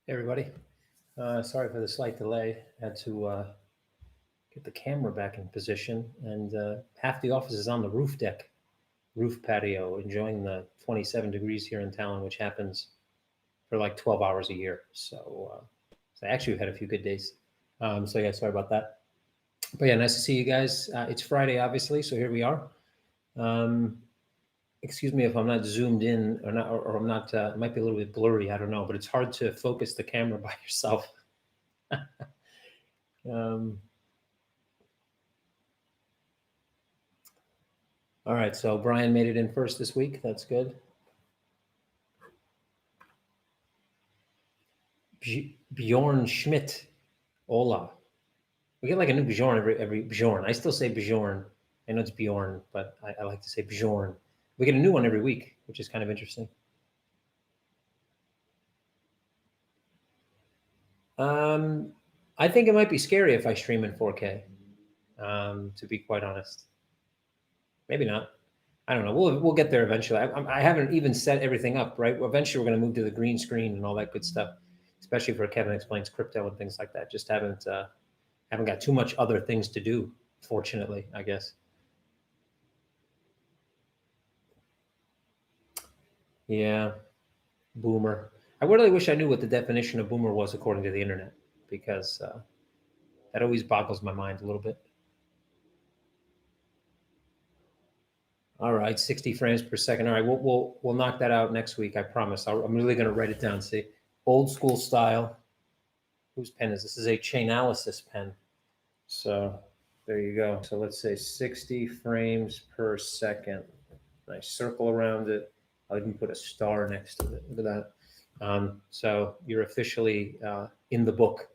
Hey everybody, sorry for the slight delay. Had to get the camera back in position, and half the office is on the roof patio, enjoying the 27 degrees here in town, which happens for like 12 hours a year. So actually, we've had a few good days. So yeah, sorry about that. But yeah, nice to see you guys. It's Friday, obviously, so here we are. Excuse me if I'm not zoomed in or not, or I'm not. It might be a little bit blurry. I don't know, but it's hard to focus the camera by yourself. um, all right, so Brian made it in first this week. That's good. Bjorn Schmidt, Ola. We get like a new Bjorn every Bjorn. I still say Bjorn. I know it's Bjorn, but I like to say Bjorn. We get a new one every week, which is kind of interesting. I think it might be scary if I stream in 4K. To be quite honest, maybe not. I don't know. We'll get there eventually. I haven't even set everything up, right? Eventually, we're going to move to the green screen and all that good stuff, especially for Kevin Explains Crypto and things like that. Just haven't got too much other things to do, fortunately, I guess. Yeah, boomer. I really wish I knew what the definition of boomer was according to the internet, because that always boggles my mind a little bit. All right, 60 frames per second. All right, we'll knock that out next week. I promise. I'm really going to write it down. See, old school style. Whose pen is this? This is a Chainalysis pen. So there you go. So let's say 60 frames per second. Nice circle around it. I'll even put a star next to it. Look at that. So you're officially in the book.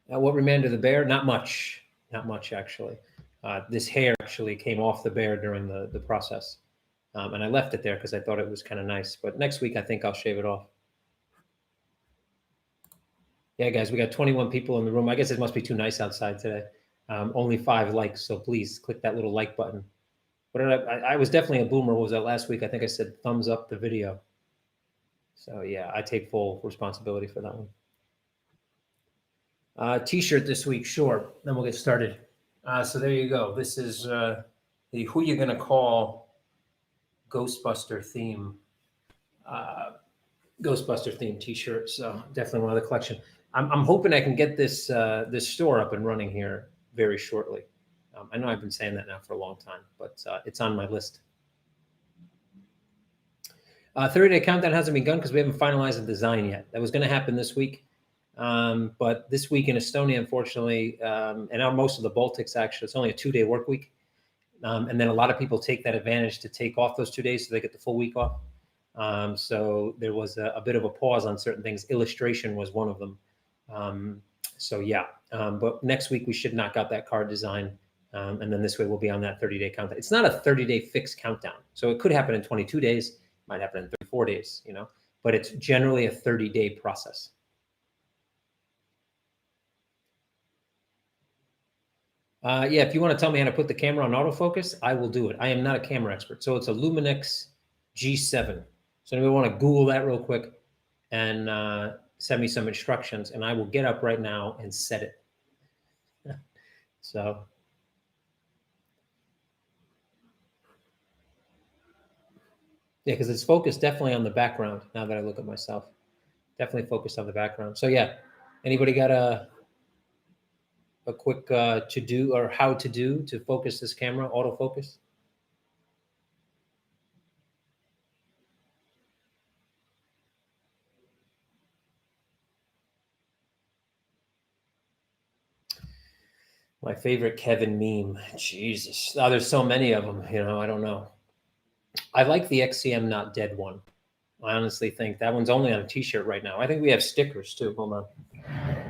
What remained of the bear? Not much. Not much, actually. This hair actually came off the bear during the process. And I left it there because I thought it was kind of nice. But next week, I think I'll shave it off. Yeah, guys, we got 21 people in the room. I guess it must be too nice outside today. Only 5 likes, so please click that little like button. But I was definitely a boomer. What was that last week? I think I said thumbs up the video. So yeah, I take full responsibility for that one. T-shirt this week, sure. Then we'll get started. So there you go. This is the Who You Gonna Call Ghostbuster theme. Ghostbuster themed T-shirt. So definitely one of the collection. I'm hoping I can get this this store up and running here very shortly. I know I've been saying that now for a long time, but it's on my list. 30-day countdown hasn't begun because we haven't finalized the design yet. That was going to happen this week. But this week in Estonia, unfortunately, and now most of the Baltics, actually, it's only a 2-day work week. And then a lot of people take that advantage to take off those 2 days so they get the full week off. So there was a bit of a pause on certain things. Illustration was one of them. So yeah, but next week we should knock out that card design. And then this way we'll be on that 30-day countdown. It's not a 30-day fixed countdown. So it could happen in 22 days, might happen in 34 days, but it's generally a 30-day process. Yeah, if you want to tell me how to put the camera on autofocus, I will do it. I am not a camera expert. So it's a Luminix G7. So anybody want to Google that real quick and send me some instructions, and I will get up right now and set it. So yeah, because it's focused definitely on the background now that I look at myself. Definitely focused on the background. So yeah, anybody got a quick to-do or how to do to focus this camera, autofocus? My favorite Kevin meme. Jesus. Oh, there's so many of them, I don't know. I like the XCM Not Dead one. I honestly think that one's only on a t-shirt right now. I think we have stickers too. Hold on.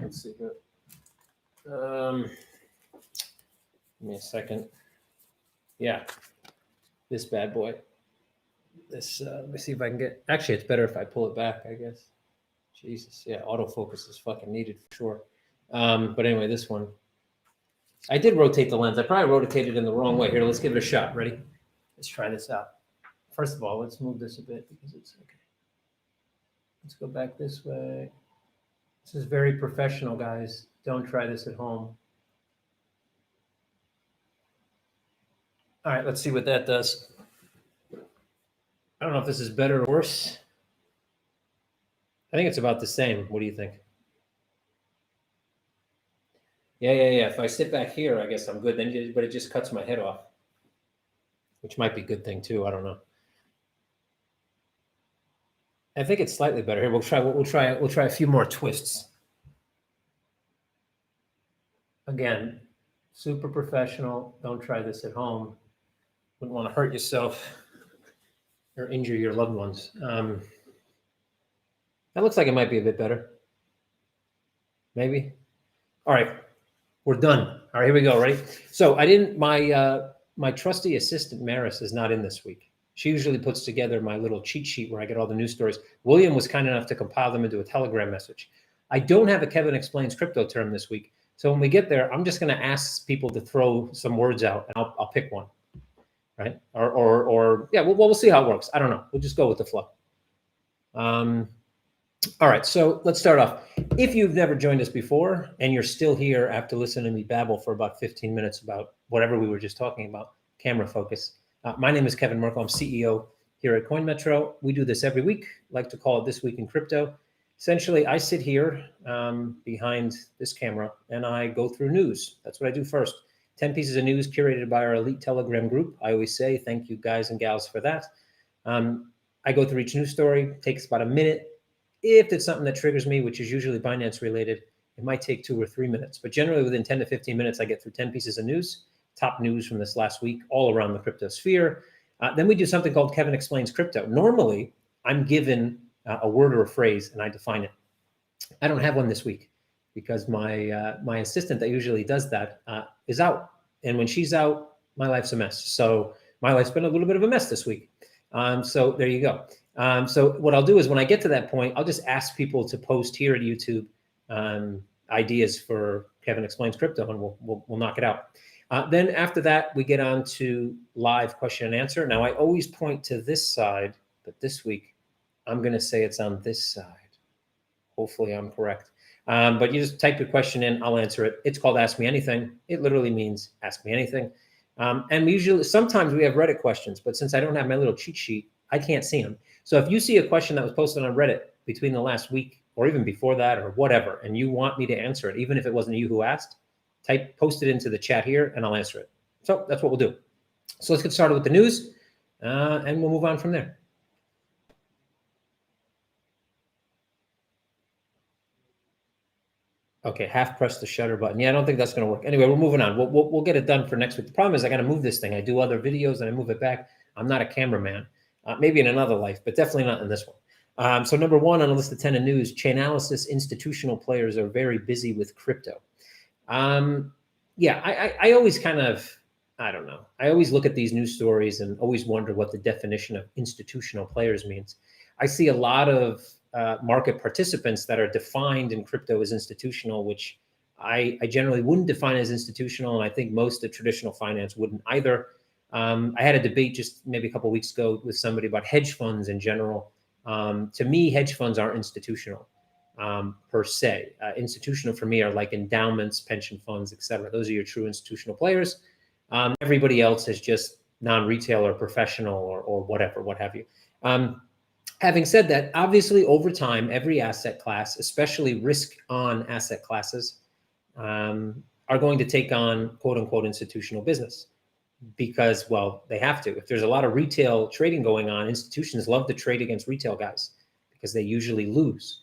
Let's see here. Give me a second. Yeah. This bad boy. This, let me see if I can get, actually, it's better if I pull it back, I guess. Jesus. Yeah. Autofocus is fucking needed for sure. But anyway, this one. I did rotate the lens. I probably rotated it in the wrong way. Here, let's give it a shot. Ready? Let's try this out. First of all, let's move this a bit because it's okay. Let's go back this way. This is very professional, guys. Don't try this at home. All right, let's see what that does. I don't know if this is better or worse. I think it's about the same. What do you think? Yeah. If I sit back here, I guess I'm good. Then, but it just cuts my head off, which might be a good thing too. I don't know. I think it's slightly better. Here, we'll try a few more twists. Again, super professional. Don't try this at home. Wouldn't want to hurt yourself or injure your loved ones. That looks like it might be a bit better. Maybe. All right, we're done. All right, here we go. Ready? So I didn't. My trusty assistant Maris is not in this week. She usually puts together my little cheat sheet where I get all the news stories. William was kind enough to compile them into a Telegram message. I don't have a Kevin Explains Crypto term this week. So when we get there, I'm just going to ask people to throw some words out, and I'll pick one, right? Or yeah, we'll see how it works. I don't know. We'll just go with the flow. All right, so let's start off. If you've never joined us before and you're still here after listening to me babble for about 15 minutes about whatever we were just talking about, camera focus. My name is Kevin Murcko. I'm CEO here at CoinMetro. We do this every week. I like to call it This Week in Crypto. Essentially, I sit here behind this camera and I go through news. That's what I do first. 10 pieces of news curated by our elite Telegram group. I always say thank you guys and gals for that. I go through each news story. It takes about a minute. If it's something that triggers me, which is usually Binance related, it might take 2 or 3 minutes. But generally within 10 to 15 minutes, I get through 10 pieces of news, top news from this last week, all around the crypto sphere. Then we do something called Kevin Explains Crypto. Normally, I'm given a word or a phrase and I define it. I don't have one this week because my assistant that usually does that is out. And when she's out, my life's a mess. So my life's been a little bit of a mess this week. So there you go. So what I'll do is when I get to that point, I'll just ask people to post here at YouTube ideas for Kevin Explains Crypto, and we'll knock it out. Then after that, we get on to live question and answer. Now, I always point to this side, but this week, I'm going to say it's on this side. Hopefully, I'm correct. But you just type your question in, I'll answer it. It's called Ask Me Anything. It literally means Ask Me Anything. And sometimes we have Reddit questions, but since I don't have my little cheat sheet, I can't see them. So if you see a question that was posted on Reddit between the last week or even before that or whatever, and you want me to answer it, even if it wasn't you who asked, post it into the chat here and I'll answer it. So that's what we'll do. So let's get started with the news and we'll move on from there. Okay, half press the shutter button. Yeah, I don't think that's going to work. Anyway, we're moving on. We'll get it done for next week. The problem is I got to move this thing. I do other videos and I move it back. I'm not a cameraman. Maybe in another life, but definitely not in this one. So number one on the list of 10 in news, Chainalysis institutional players are very busy with crypto. Yeah, I always kind of, I don't know. I always look at these news stories and always wonder what the definition of institutional players means. I see a lot of market participants that are defined in crypto as institutional, which I generally wouldn't define as institutional. And I think most of traditional finance wouldn't either. I had a debate just maybe a couple of weeks ago with somebody about hedge funds in general. To me, hedge funds aren't institutional per se. Institutional for me are like endowments, pension funds, et cetera. Those are your true institutional players. Everybody else is just non-retail or professional or whatever, what have you. Having said that, obviously over time, every asset class, especially risk-on asset classes, are going to take on quote unquote institutional business. Because, well, they have to. If there's a lot of retail trading going on, institutions love to trade against retail guys because they usually lose.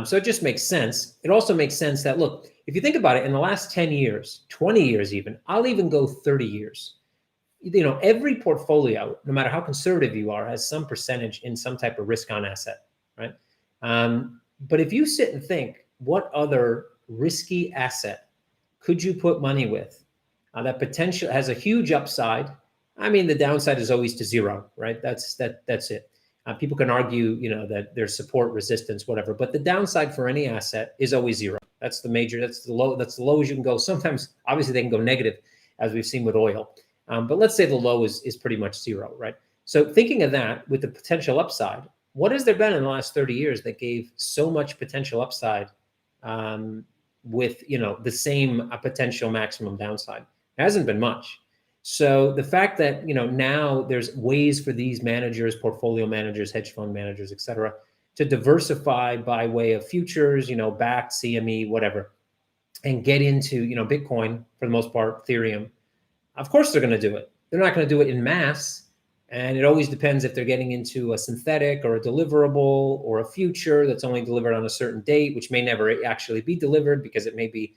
So it just makes sense. It also makes sense that, look, if you think about it, in the last 10 years, 20 years even, I'll even go 30 years. You know, every portfolio, no matter how conservative you are, has some percentage in some type of risk-on asset, right? But if you sit and think, what other risky asset could you put money with that potential has a huge upside? I mean, the downside is always to zero, right? That's it. People can argue, you know, that there's support, resistance, whatever, but the downside for any asset is always zero. That's the low as you can go. Sometimes, obviously, they can go negative, as we've seen with oil. But let's say the low is pretty much zero, right? So thinking of that with the potential upside, what has there been in the last 30 years that gave so much potential upside with the same potential maximum downside? It hasn't been much. So the fact that now there's ways for these managers, portfolio managers, hedge fund managers, et cetera, to diversify by way of futures, backed CME, whatever, and get into Bitcoin for the most part, Ethereum. Of course they're going to do it. They're not going to do it in mass. And it always depends if they're getting into a synthetic or a deliverable or a future that's only delivered on a certain date, which may never actually be delivered because it may be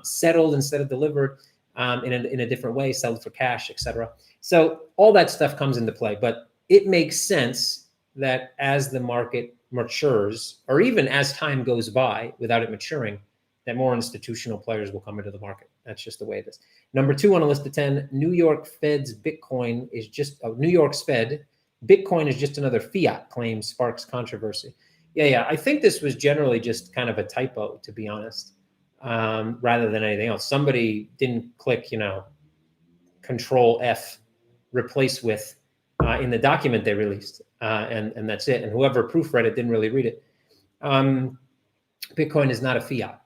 settled instead of delivered in a different way, settled for cash, etc. So all that stuff comes into play. But it makes sense that as the market matures, or even as time goes by without it maturing, that more institutional players will come into the market. That's just the way it is. Number 2 on a list of 10, New York Fed's Bitcoin is just, New York's Fed, Bitcoin is just another fiat claim sparks controversy. Yeah, I think this was generally just kind of a typo, to be honest, rather than anything else. Somebody didn't click, Control F, replace with, in the document they released, and that's it. And whoever proofread it didn't really read it. Bitcoin is not a fiat.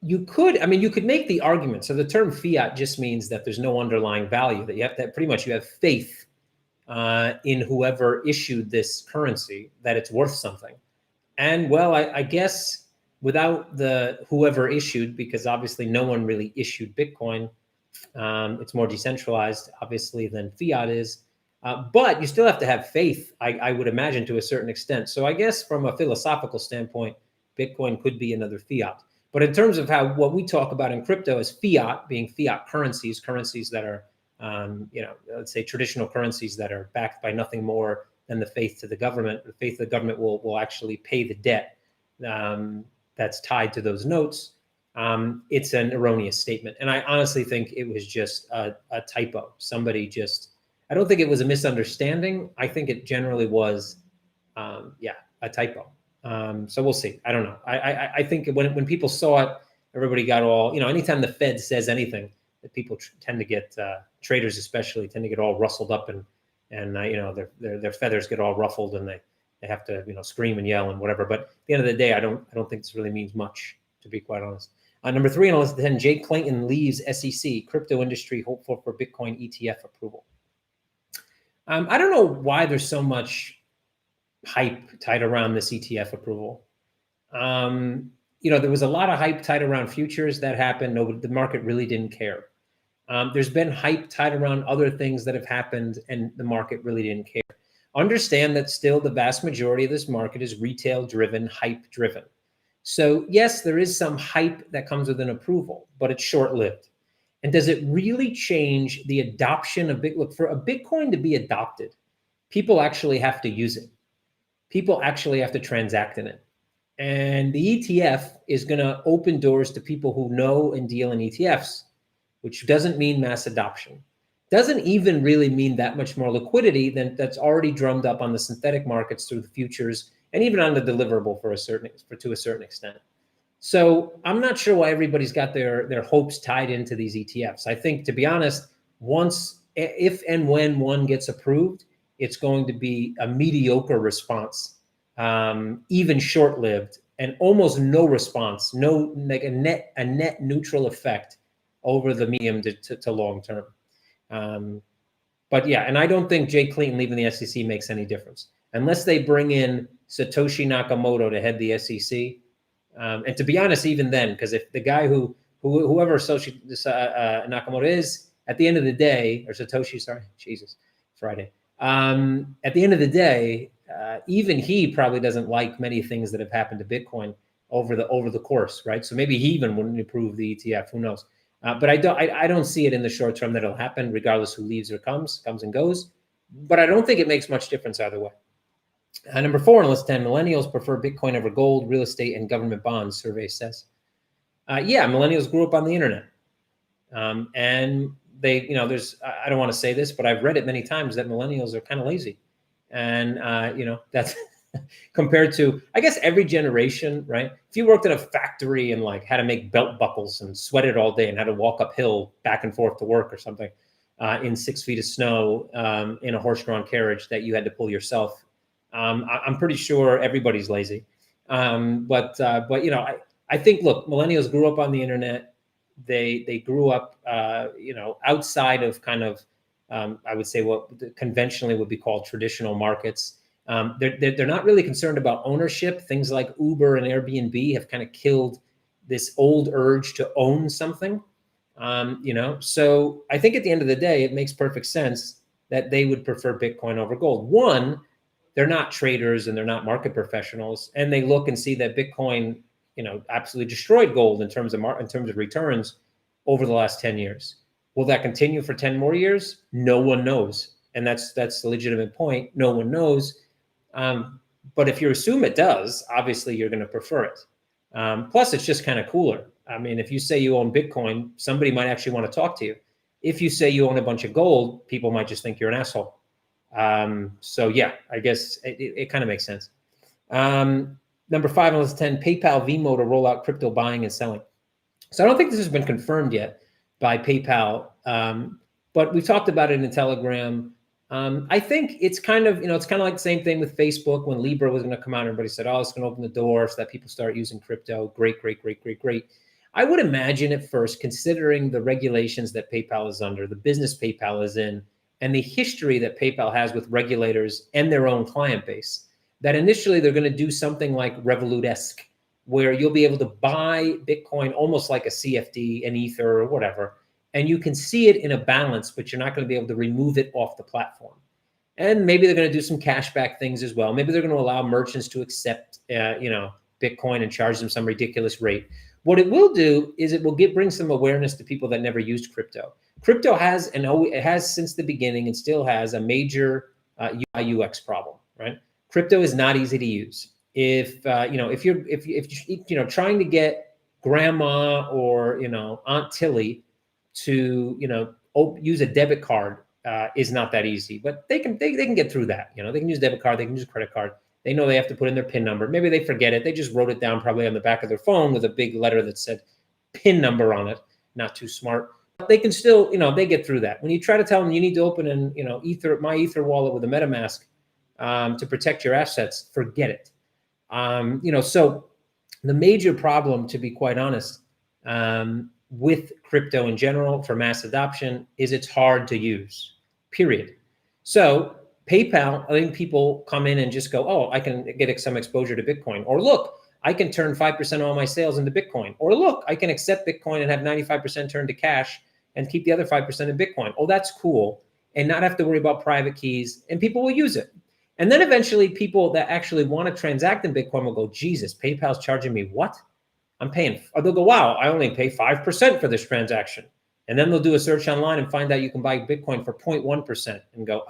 You could make the argument. So the term fiat just means that there's no underlying value, that you have faith in whoever issued this currency, that it's worth something. And well, I guess without the whoever issued, because obviously no one really issued Bitcoin, it's more decentralized, obviously, than fiat is. But you still have to have faith, I would imagine, to a certain extent. So I guess from a philosophical standpoint, Bitcoin could be another fiat. But in terms of what we talk about in crypto as fiat, being fiat currencies that are, let's say traditional currencies that are backed by nothing more than the faith to the government. The faith of the government will actually pay the debt that's tied to those notes. It's an erroneous statement. And I honestly think it was just a typo. I don't think it was a misunderstanding. I think it generally was, a typo. So we'll see. I don't know. I think when people saw it, everybody got all, anytime the Fed says anything, that people tend to get, traders especially, tend to get all rustled up and their feathers get all ruffled and they have to, scream and yell and whatever. But at the end of the day, I don't think this really means much, to be quite honest. Number 3 on the list of 10, Jay Clayton leaves SEC, crypto industry hopeful for Bitcoin ETF approval. I don't know why there's so much hype tied around this ETF approval. There was a lot of hype tied around futures that happened. The market really didn't care. There's been hype tied around other things that have happened, and the market really didn't care. Understand that still the vast majority of this market is retail driven, hype driven. So yes, there is some hype that comes with an approval, but it's short lived. And does it really change the adoption of Bitcoin? Look, for a Bitcoin to be adopted, people actually have to use it. People actually have to transact in it. And the ETF is going to open doors to people who know and deal in ETFs, which doesn't mean mass adoption. Doesn't even really mean that much more liquidity than that's already drummed up on the synthetic markets through the futures and even on the deliverable to a certain extent. So I'm not sure why everybody's got their hopes tied into these ETFs. I think, to be honest, if and when one gets approved, it's going to be a mediocre response, even short-lived, and almost no response, like a net neutral effect over the medium to long term. But yeah, and I don't think Jay Clayton leaving the SEC makes any difference unless they bring in Satoshi Nakamoto to head the SEC. And to be honest, even then, because if the guy whoever Satoshi Nakamoto is, at the end of the day, or Satoshi, sorry, Jesus, Friday. At the end of the day, even he probably doesn't like many things that have happened to Bitcoin over the course, right? So maybe he even wouldn't approve the ETF. Who knows? But I don't see it in the short term that it'll happen, regardless who leaves or comes and goes. But I don't think it makes much difference either way. Number 4 on the list 10, millennials prefer Bitcoin over gold, real estate, and government bonds, survey says. Yeah, millennials grew up on the internet. And they, I don't want to say this, but I've read it many times that millennials are kind of lazy. And, that's compared to, I guess, every generation, right? If you worked at a factory and like had to make belt buckles and sweated all day and had to walk uphill back and forth to work or something, in 6 feet of snow in a horse-drawn carriage that you had to pull yourself. I'm pretty sure everybody's lazy. But you know, I think, look, millennials grew up on the internet. They grew up, you know, outside of kind of, I would say what conventionally would be called traditional markets. They're not really concerned about ownership. Things like Uber and Airbnb have kind of killed this old urge to own something. You know, so I think at the end of the day, it makes perfect sense that they would prefer Bitcoin over gold. One, they're not traders and they're not market professionals, and they look and see that Bitcoin, you know, absolutely destroyed gold in terms of returns over the last 10 years. Will that continue for 10 more years? No one knows, and that's the legitimate point. No one knows. But if you assume it does, obviously you're going to prefer it. Plus, it's just kind of cooler. I mean, if you say you own Bitcoin, somebody might actually want to talk to you. If you say you own a bunch of gold, people might just think you're an asshole. So yeah, I guess it kind of makes sense. Number 5 on list 10, PayPal Vimo to roll out crypto buying and selling. So I don't think this has been confirmed yet by PayPal, but we've talked about it in Telegram. I think it's kind of, you know, it's kind of like the same thing with Facebook when Libra was going to come out. Everybody said, oh, it's going to open the door so that people start using crypto. Great, great, great, great, great. I would imagine at first, considering the regulations that PayPal is under, the business PayPal is in, and the history that PayPal has with regulators and their own client base, that initially they're going to do something like Revolut-esque, where you'll be able to buy Bitcoin almost like a CFD, an Ether, or whatever, and you can see it in a balance, but you're not going to be able to remove it off the platform. And maybe they're going to do some cashback things as well. Maybe they're going to allow merchants to accept, you know, Bitcoin and charge them some ridiculous rate. What it will do is it will bring some awareness to people that never used crypto. Crypto has, and it has since the beginning and still has, a major UI UX problem, right? Crypto is not easy to use. If you know, if you're you know, trying to get grandma or, you know, Aunt Tilly to, you know, use a debit card is not that easy, but they can get through that. You know, they can use debit card, they can use credit card. They know they have to put in their PIN number. Maybe they forget it. They just wrote it down probably on the back of their phone with a big letter that said PIN number on it. Not too smart. But they can still, you know, they get through that. When you try to tell them you need to open an, you know, my Ether wallet with a MetaMask to protect your assets, forget it. You know, so the major problem, to be quite honest, with crypto in general for mass adoption is it's hard to use, period. So PayPal, I think people come in and just go, oh, I can get some exposure to Bitcoin. Or look, I can turn 5% of all my sales into Bitcoin. Or look, I can accept Bitcoin and have 95% turned to cash and keep the other 5% in Bitcoin. Oh, that's cool. And not have to worry about private keys. And people will use it. And then eventually people that actually want to transact in Bitcoin will go, Jesus, PayPal's charging me what? I'm paying, or they'll go, wow, I only pay 5% for this transaction. And then they'll do a search online and find out you can buy Bitcoin for 0.1% and go,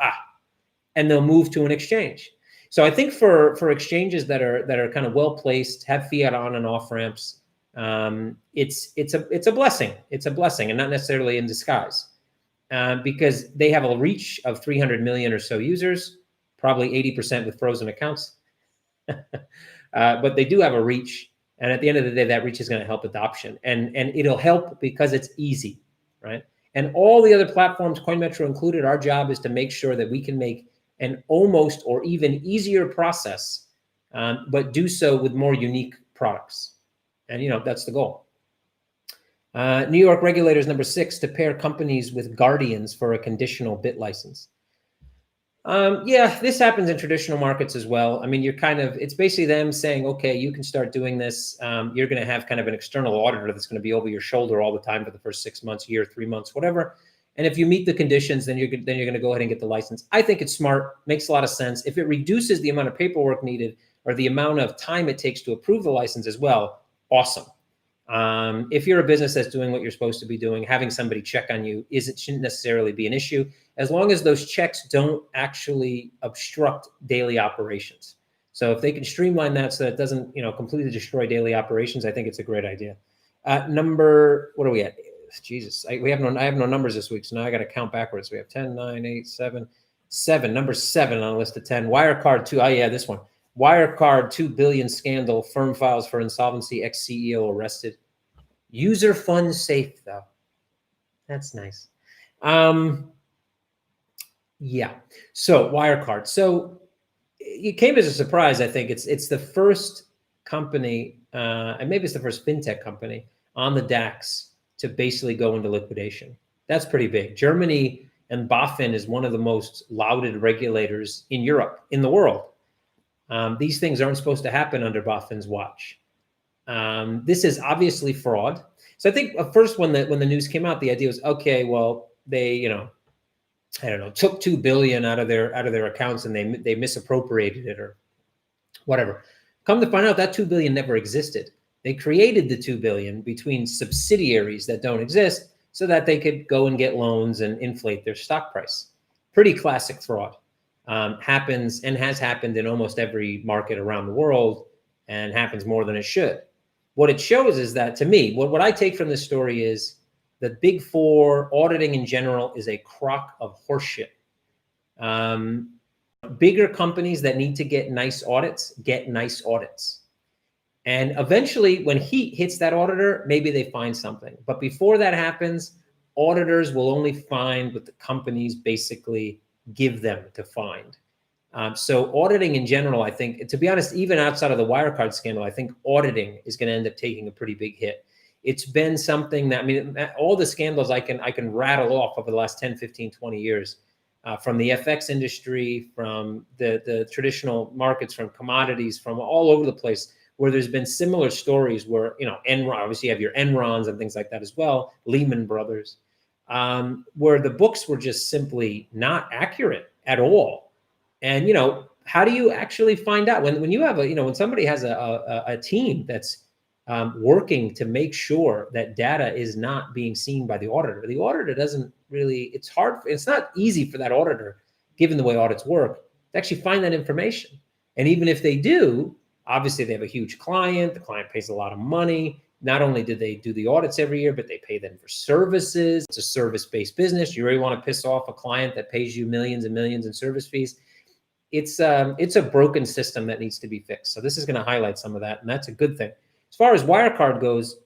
and they'll move to an exchange. So I think for exchanges that are kind of well placed, have fiat on and off ramps, it's a blessing. It's a blessing, and not necessarily in disguise, because they have a reach of 300 million or so users, probably 80% with frozen accounts, but they do have a reach. And at the end of the day, that reach is going to help adoption, and it'll help because it's easy, right? And all the other platforms, CoinMetro included, our job is to make sure that we can make an almost or even easier process, but do so with more unique products. And, you know, that's the goal. New York regulators, number 6, to pair companies with guardians for a conditional bit license. Yeah, this happens in traditional markets as well. I mean, it's basically them saying, okay, you can start doing this. You're going to have kind of an external auditor that's going to be over your shoulder all the time for the first 6 months, year, 3 months, whatever. And if you meet the conditions, then you're going to go ahead and get the license. I think it's smart, makes a lot of sense. If it reduces the amount of paperwork needed or the amount of time it takes to approve the license as well, awesome. If you're a business that's doing what you're supposed to be doing, having somebody check on you shouldn't necessarily be an issue, as long as those checks don't actually obstruct daily operations. So if they can streamline that so that it doesn't, you know, completely destroy daily operations, I think it's a great idea. What are we at? Jesus, I have no numbers this week, so now I got to count backwards. We have 10, 9, 8, 7, number 7 on a list of 10. Wirecard 2. Oh yeah, this one. Wirecard 2 billion scandal. Firm files for insolvency. Ex-CEO arrested. User funds safe though. That's nice. Yeah. So Wirecard. So it came as a surprise. I think it's the first company, and maybe it's the first fintech company on the DAX to basically go into liquidation. That's pretty big. Germany and BaFin is one of the most lauded regulators in Europe, in the world. These things aren't supposed to happen under BaFin's watch. This is obviously fraud. So I think at first when the news came out, the idea was, okay, well, they, I don't know, took 2 billion out of their accounts and they misappropriated it or whatever. Come to find out that 2 billion never existed. They created the 2 billion between subsidiaries that don't exist so that they could go and get loans and inflate their stock price. Pretty classic fraud. Happens and has happened in almost every market around the world and happens more than it should. What it shows is that, to me, what I take from this story is the big four, auditing in general, is a crock of horseshit. Bigger companies that need to get nice audits get nice audits. And eventually, when heat hits that auditor, maybe they find something. But before that happens, auditors will only find what the companies basically give them to find. So auditing in general, I think, to be honest, even outside of the Wirecard scandal, I think auditing is going to end up taking a pretty big hit. It's been something that, I mean, all the scandals I can rattle off over the last 10, 15, 20 years, from the FX industry, from the traditional markets, from commodities, from all over the place, where there's been similar stories where, Enron, obviously you have your Enrons and things like that as well, Lehman Brothers, where the books were just simply not accurate at all. And, how do you actually find out when you have when somebody has a team that's working to make sure that data is not being seen by the auditor doesn't really, it's not easy for that auditor, given the way audits work, to actually find that information. And even if they do, obviously they have a huge client, the client pays a lot of money. Not only do they do the audits every year, but they pay them for services. It's a service-based business. You really want to piss off a client that pays you millions and millions in service fees. It's a broken system that needs to be fixed. So this is going to highlight some of that, and that's a good thing. As far as Wirecard goes,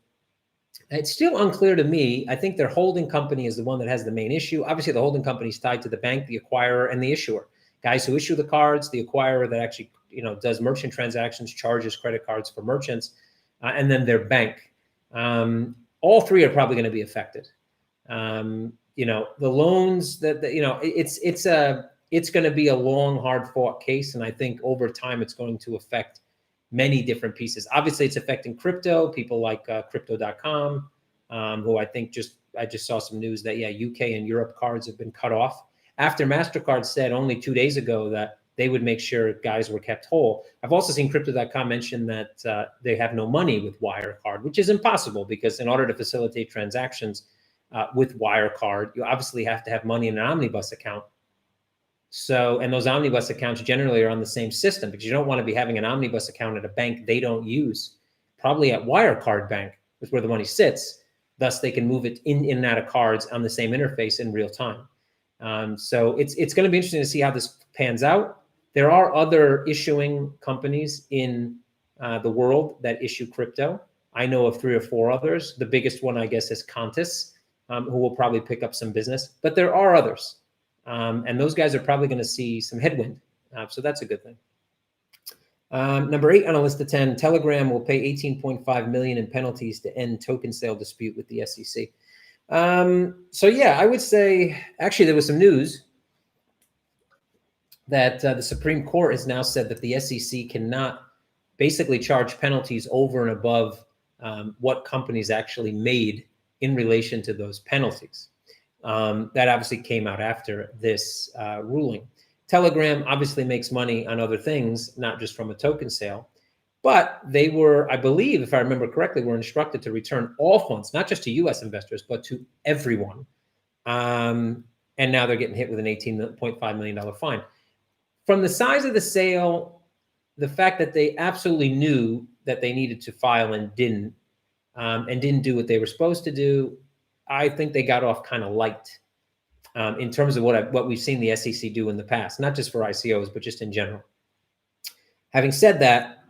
it's still unclear to me. I think their holding company is the one that has the main issue. Obviously, the holding company is tied to the bank, the acquirer, and the issuer. Guys who issue the cards, the acquirer that actually does merchant transactions, charges credit cards for merchants, and then their bank. All three are probably going to be affected. The loans it's going to be a long, hard-fought case, and I think over time it's going to affect many different pieces. Obviously, it's affecting crypto, people like crypto.com, who I just saw some news that, UK and Europe cards have been cut off after MasterCard said only 2 days ago that they would make sure guys were kept whole. I've also seen crypto.com mention that they have no money with Wirecard, which is impossible because in order to facilitate transactions with Wirecard, you obviously have to have money in an omnibus account. So, and those omnibus accounts generally are on the same system because you don't want to be having an omnibus account at a bank they don't use, probably at Wirecard Bank, is where the money sits. Thus, they can move it in and out of cards on the same interface in real time. So it's going to be interesting to see how this pans out. There are other issuing companies in the world that issue crypto. I know of 3 or 4 others. The biggest one, I guess, is Qantas, who will probably pick up some business. But there are others. And those guys are probably going to see some headwind. So that's a good thing. Number 8 on a list of 10, Telegram will pay $18.5 million in penalties to end token sale dispute with the SEC. So yeah, I would say, actually, there was some news that the Supreme Court has now said that the SEC cannot basically charge penalties over and above what companies actually made in relation to those penalties. That obviously came out after this ruling. Telegram obviously makes money on other things, not just from a token sale, but they were, I believe, if I remember correctly, were instructed to return all funds, not just to U.S. investors, but to everyone. And now they're getting hit with an $18.5 million fine. From the size of the sale, the fact that they absolutely knew that they needed to file and didn't do what they were supposed to do, I think they got off kind of light in terms of what we've seen the SEC do in the past, not just for ICOs, but just in general. Having said that,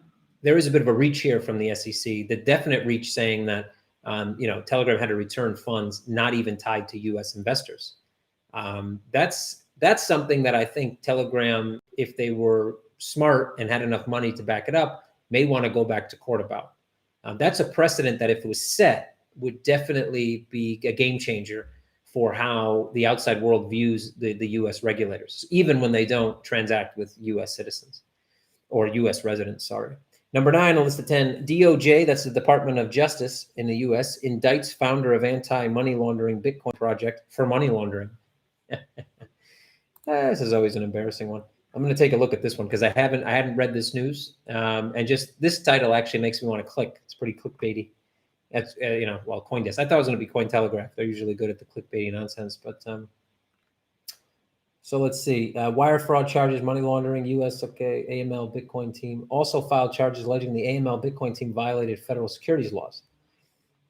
there is a bit of a reach here from the SEC, the definite reach saying that Telegram had to return funds not even tied to U.S. investors. That's That's something that I think Telegram, if they were smart and had enough money to back it up, may want to go back to court about. That's a precedent that, if it was set, would definitely be a game changer for how the outside world views the US regulators, even when they don't transact with US citizens or US residents, sorry. Number 9 on list of 10, DOJ, that's the Department of Justice in the US, indicts founder of anti-money laundering Bitcoin project for money laundering. This is always an embarrassing one. I'm going to take a look at this one because I hadn't read this news, and just this title actually makes me want to click. It's pretty clickbaity. That's well, CoinDesk. I thought it was going to be Cointelegraph. They're usually good at the clickbaity nonsense, but so let's see. Wire fraud charges, money laundering, U.S. Okay, AML Bitcoin team also filed charges alleging the AML Bitcoin team violated federal securities laws.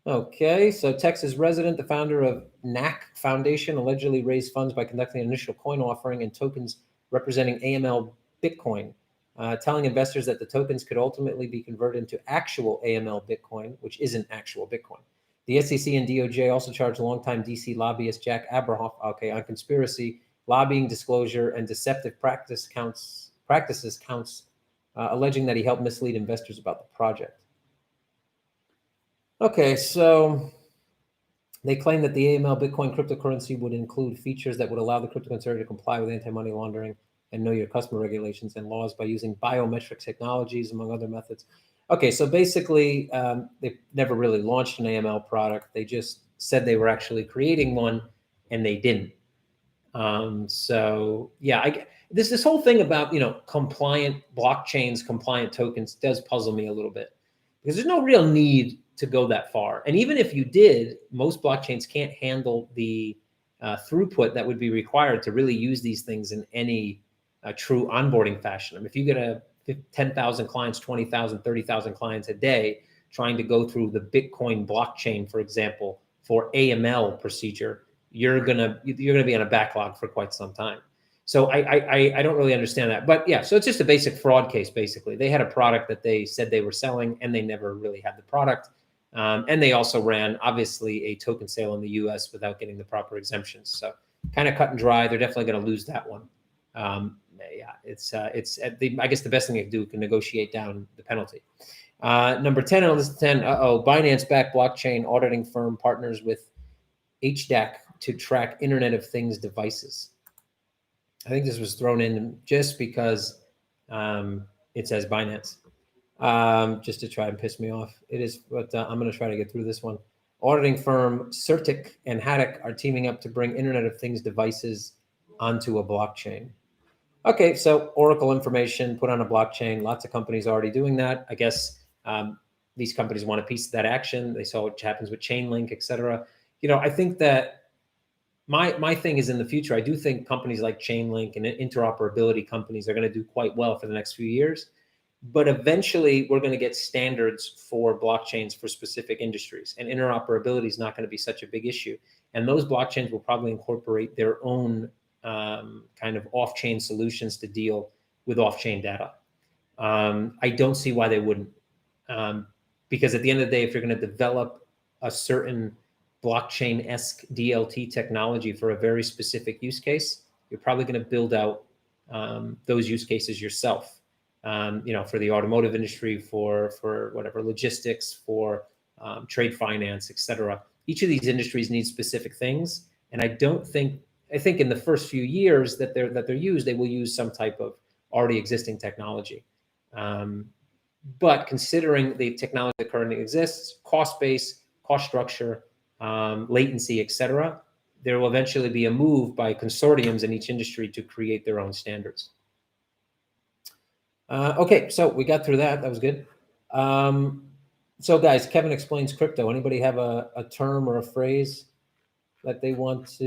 Okay, so Texas resident, the founder of NAC Foundation, allegedly raised funds by conducting an initial coin offering and tokens representing AML Bitcoin, telling investors that the tokens could ultimately be converted into actual AML Bitcoin, which isn't actual Bitcoin. The SEC and DOJ also charged longtime DC lobbyist Jack Abrahoff, on conspiracy, lobbying, disclosure, and deceptive practices counts, alleging that he helped mislead investors about the project. Okay, so they claim that the AML Bitcoin cryptocurrency would include features that would allow the cryptocurrency to comply with anti-money laundering and know your customer regulations and laws by using biometric technologies, among other methods. Okay, so basically, they've never really launched an AML product. They just said they were actually creating one, and they didn't. So yeah, this whole thing about compliant blockchains, compliant tokens does puzzle me a little bit, because there's no real need to go that far. And even if you did, most blockchains can't handle the throughput that would be required to really use these things in any true onboarding fashion. I mean, if you get 10,000 clients, 20,000, 30,000 clients a day trying to go through the Bitcoin blockchain, for example, for AML procedure, you're gonna be on a backlog for quite some time. So I don't really understand that. But yeah, so it's just a basic fraud case, basically. They had a product that they said they were selling, and they never really had the product. And they also ran, obviously, a token sale in the US without getting the proper exemptions. So kind of cut and dry. They're definitely going to lose that one. Yeah, I guess the best thing they can do is negotiate down the penalty. Number 10 on list 10, Binance-backed blockchain auditing firm partners with HDAC to track Internet of Things devices. I think this was thrown in just because it says Binance, just to try and piss me off. It is, but I'm going to try to get through this one. Auditing firm Certic and Haddock are teaming up to bring Internet of Things devices onto a blockchain. Okay, so Oracle information put on a blockchain. Lots of companies already doing that. I guess these companies want a piece of that action. They saw what happens with Chainlink, et cetera. I think that my thing is, in the future, I do think companies like Chainlink and interoperability companies are going to do quite well for the next few years. But eventually, we're going to get standards for blockchains for specific industries, and interoperability is not going to be such a big issue. And those blockchains will probably incorporate their own kind of off-chain solutions to deal with off-chain data. I don't see why they wouldn't, because at the end of the day, if you're going to develop a certain blockchain-esque DLT technology for a very specific use case, you're probably going to build out those use cases yourself. For the automotive industry, for whatever, logistics, for trade finance, et cetera. Each of these industries needs specific things, and I think in the first few years that they're used, they will use some type of already existing technology. But considering the technology that currently exists, cost base, cost structure, latency, et cetera, there will eventually be a move by consortiums in each industry to create their own standards. Okay, so we got through that. That was good. So guys, Kevin explains crypto. Anybody have a term or a phrase that they want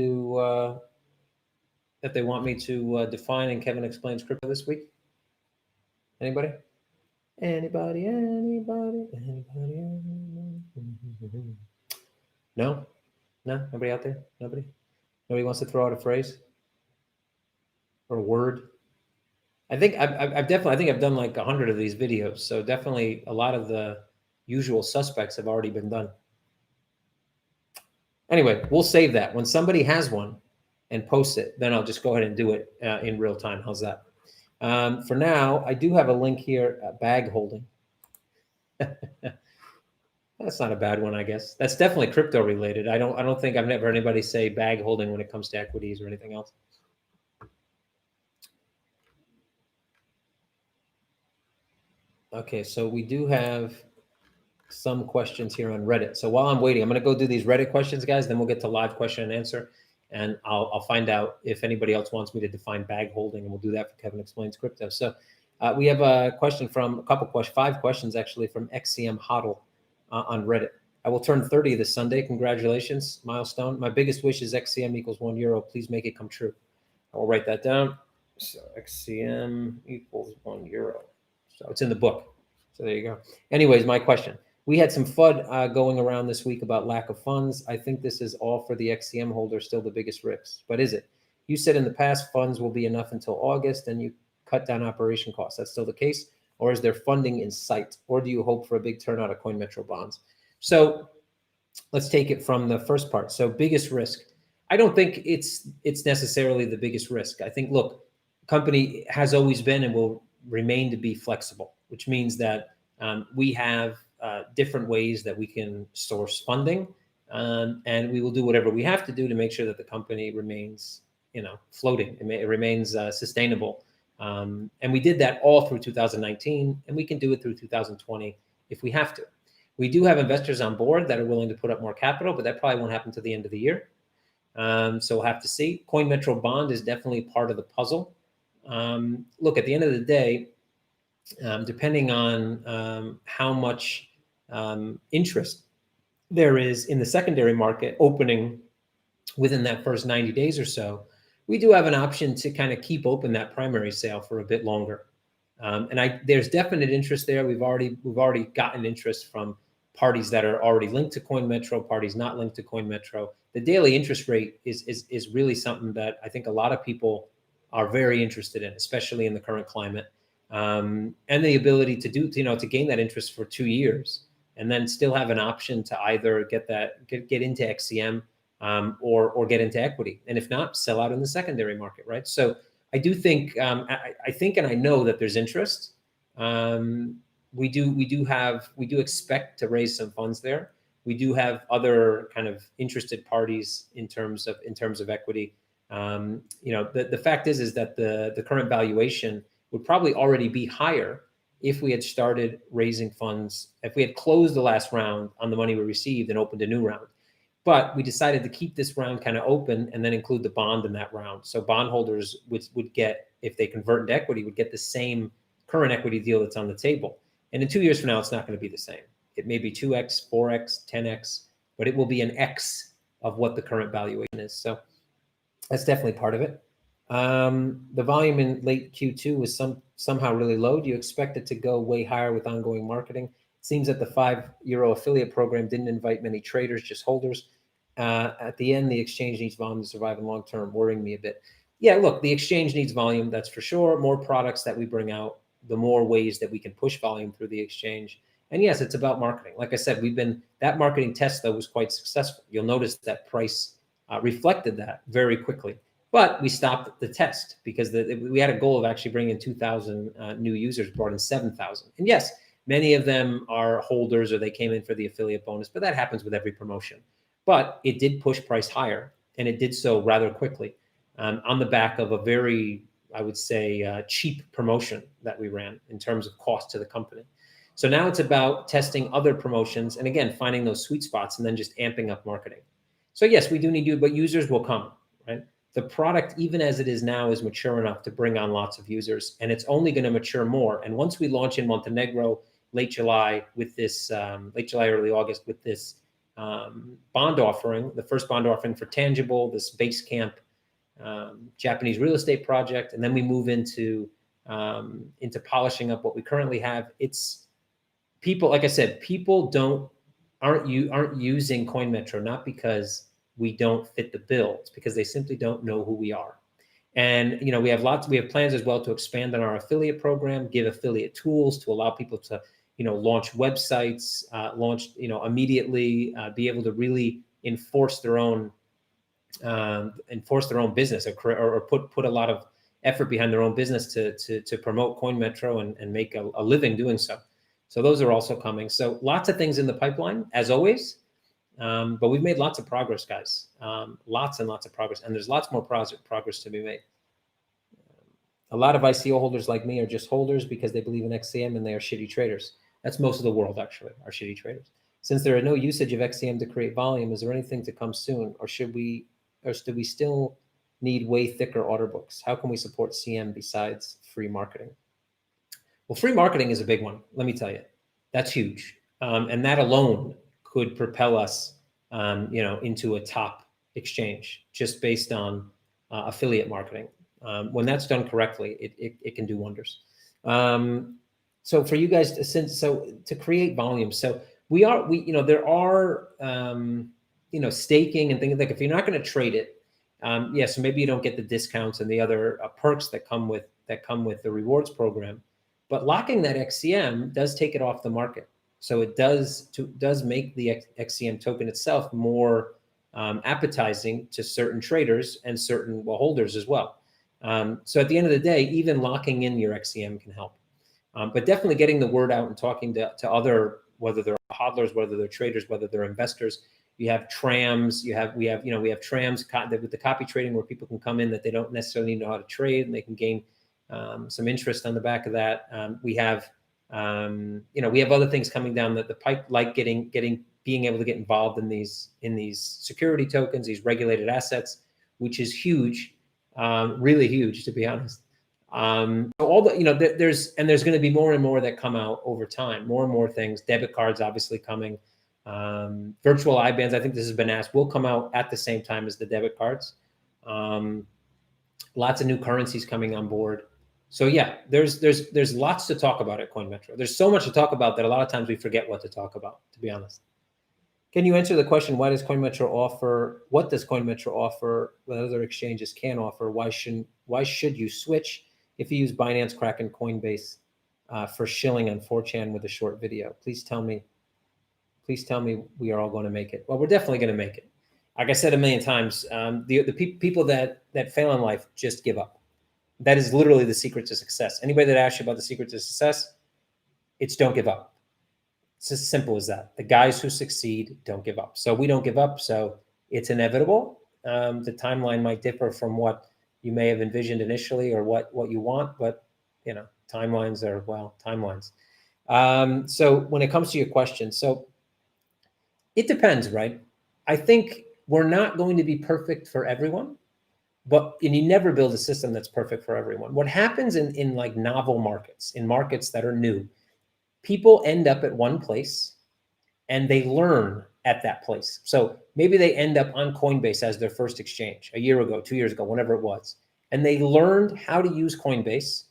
me to define in Kevin explains crypto this week? Anybody? Anybody? No? Nobody out there? Nobody wants to throw out a phrase or a word? I think I've done like 100 of these videos, so definitely a lot of the usual suspects have already been done. Anyway, we'll save that. When somebody has one, and post it. Then I'll just go ahead and do it in real time. How's that? For now, I do have a link here, bag holding. That's not a bad one, I guess. That's definitely crypto related. I don't think I've never heard anybody say bag holding when it comes to equities or anything else. Okay, so we do have some questions here on Reddit. So while I'm waiting, I'm going to go do these Reddit questions, guys. Then we'll get to live question and answer, and I'll find out if anybody else wants me to define bag holding, and we'll do that for Kevin Explains Crypto. So we have a question from 5 questions actually from XCM Hodl on Reddit. I will turn 30 this Sunday. Congratulations, milestone. My biggest wish is XCM equals €1. Please make it come true. I'll write that down. So XCM equals €1. So it's in the book. So there you go. Anyways, my question. We had some FUD going around this week about lack of funds. I think this is all for the XCM holder, still the biggest risk. But is it? You said in the past funds will be enough until August and you cut down operation costs. That's still the case? Or is there funding in sight? Or do you hope for a big turnout of CoinMetro bonds? So let's take it from the first part. So biggest risk. I don't think it's necessarily the biggest risk. I think, look, company has always been and will remain to be flexible, which means that we have different ways that we can source funding, and we will do whatever we have to do to make sure that the company remains, floating. It remains sustainable. And we did that all through 2019, and we can do it through 2020 if we have to. We do have investors on board that are willing to put up more capital, but that probably won't happen to the end of the year. So we'll have to see. CoinMetro bond is definitely part of the puzzle. Look, at the end of the day, depending on how much interest there is in the secondary market opening within that first 90 days or so, we do have an option to kind of keep open that primary sale for a bit longer. And there's definite interest there. We've already gotten interest from parties that are already linked to CoinMetro, parties not linked to CoinMetro. The daily interest rate is really something that I think a lot of people are very interested in, especially in the current climate. And the ability to gain that interest for 2 years and then still have an option to either get into XCM or get into equity. And if not, sell out in the secondary market, right? So I do think, I think, and I know that there's interest. We do expect to raise some funds there. We do have other kind of interested parties in terms of equity. The fact is that the current valuation would probably already be higher if we had started raising funds, if we had closed the last round on the money we received and opened a new round. But we decided to keep this round kind of open and then include the bond in that round. So bondholders would get, if they convert into equity, would get the same current equity deal that's on the table. And in 2 years from now, it's not going to be the same. It may be 2x, 4x, 10x, but it will be an X of what the current valuation is. So that's definitely part of it. The volume in late Q2 was somehow really low. Do you expect it to go way higher with ongoing marketing? It seems that the €5 affiliate program didn't invite many traders, just holders. At the end, the exchange needs volume to survive in long term, worrying me a bit. Yeah, look, the exchange needs volume, that's for sure. More products that we bring out, the more ways that we can push volume through the exchange. And yes, it's about marketing. Like I said, that marketing test, though, was quite successful. You'll notice that price reflected that very quickly. But we stopped the test because we had a goal of actually bringing in 2,000 new users, brought in 7,000. And yes, many of them are holders or they came in for the affiliate bonus, but that happens with every promotion. But it did push price higher, and it did so rather quickly on the back of a very, I would say, cheap promotion that we ran in terms of cost to the company. So now it's about testing other promotions and, again, finding those sweet spots and then just amping up marketing. So yes, we do need you, but users will come, right? The product, even as it is now, is mature enough to bring on lots of users, and it's only going to mature more. And once we launch in Montenegro late July, early August, with this bond offering, the first bond offering for Tangible, this Basecamp Japanese real estate project, and then we move into polishing up what we currently have. It's people, like I said, people aren't using CoinMetro not because we don't fit the bill. It's because they simply don't know who we are. And we have plans as well to expand on our affiliate program, give affiliate tools to allow people to launch websites, immediately, be able to really enforce their own enforce their own business or put a lot of effort behind their own business to promote CoinMetro and make a living doing so. So those are also coming. So lots of things in the pipeline, as always. But we've made lots of progress, guys. Lots and lots of progress. And there's lots more progress to be made. A lot of ICO holders like me are just holders because they believe in XCM and they are shitty traders. That's most of the world, actually, are shitty traders. Since there are no usage of XCM to create volume, is there anything to come soon? Or do we still need way thicker order books? How can we support CM besides free marketing? Well, free marketing is a big one. Let me tell you, that's huge. And that alone could propel us, into a top exchange just based on affiliate marketing. When that's done correctly, it can do wonders. So for you guys to create volume, so there are staking and things like, if you're not going to trade it, so maybe you don't get the discounts and the other perks that come with the rewards program, but locking that XCM does take it off the market. So it does make the XCM token itself more appetizing to certain traders and certain holders as well. So at the end of the day, even locking in your XCM can help. But definitely getting the word out and talking to other, whether they're hodlers, whether they're traders, whether they're investors. You have trams. We have trams with the copy trading where people can come in that they don't necessarily know how to trade, and they can gain some interest on the back of that. We have other things coming down the pipe, like being able to get involved in these security tokens, these regulated assets, which is huge, really huge, to be honest. So all the, there's going to be more and more that come out over time, more and more things. Debit cards obviously coming, virtual IBANs. I think this has been asked, will come out at the same time as the debit cards. Lots of new currencies coming on board. So yeah, there's lots to talk about at CoinMetro. There's so much to talk about that a lot of times we forget what to talk about, to be honest. Can you answer the question, what does CoinMetro offer that other exchanges can't offer? Why should you switch if you use Binance, Kraken, Coinbase for shilling on 4chan with a short video? Please tell me we are all going to make it. Well, we're definitely going to make it. Like I said a million times, the people that fail in life just give up. That is literally the secret to success. Anybody that asks you about the secret to success, it's don't give up. It's as simple as that. The guys who succeed don't give up. So we don't give up. So it's inevitable. The timeline might differ from what you may have envisioned initially or what you want, but timelines are, timelines. So when it comes to your question, so it depends, right? I think we're not going to be perfect for everyone. And you never build a system that's perfect for everyone. What happens in like novel markets, in markets that are new, people end up at one place and they learn at that place. So maybe they end up on Coinbase as their first exchange a year ago, 2 years ago, whenever it was. And they learned how to use Coinbase,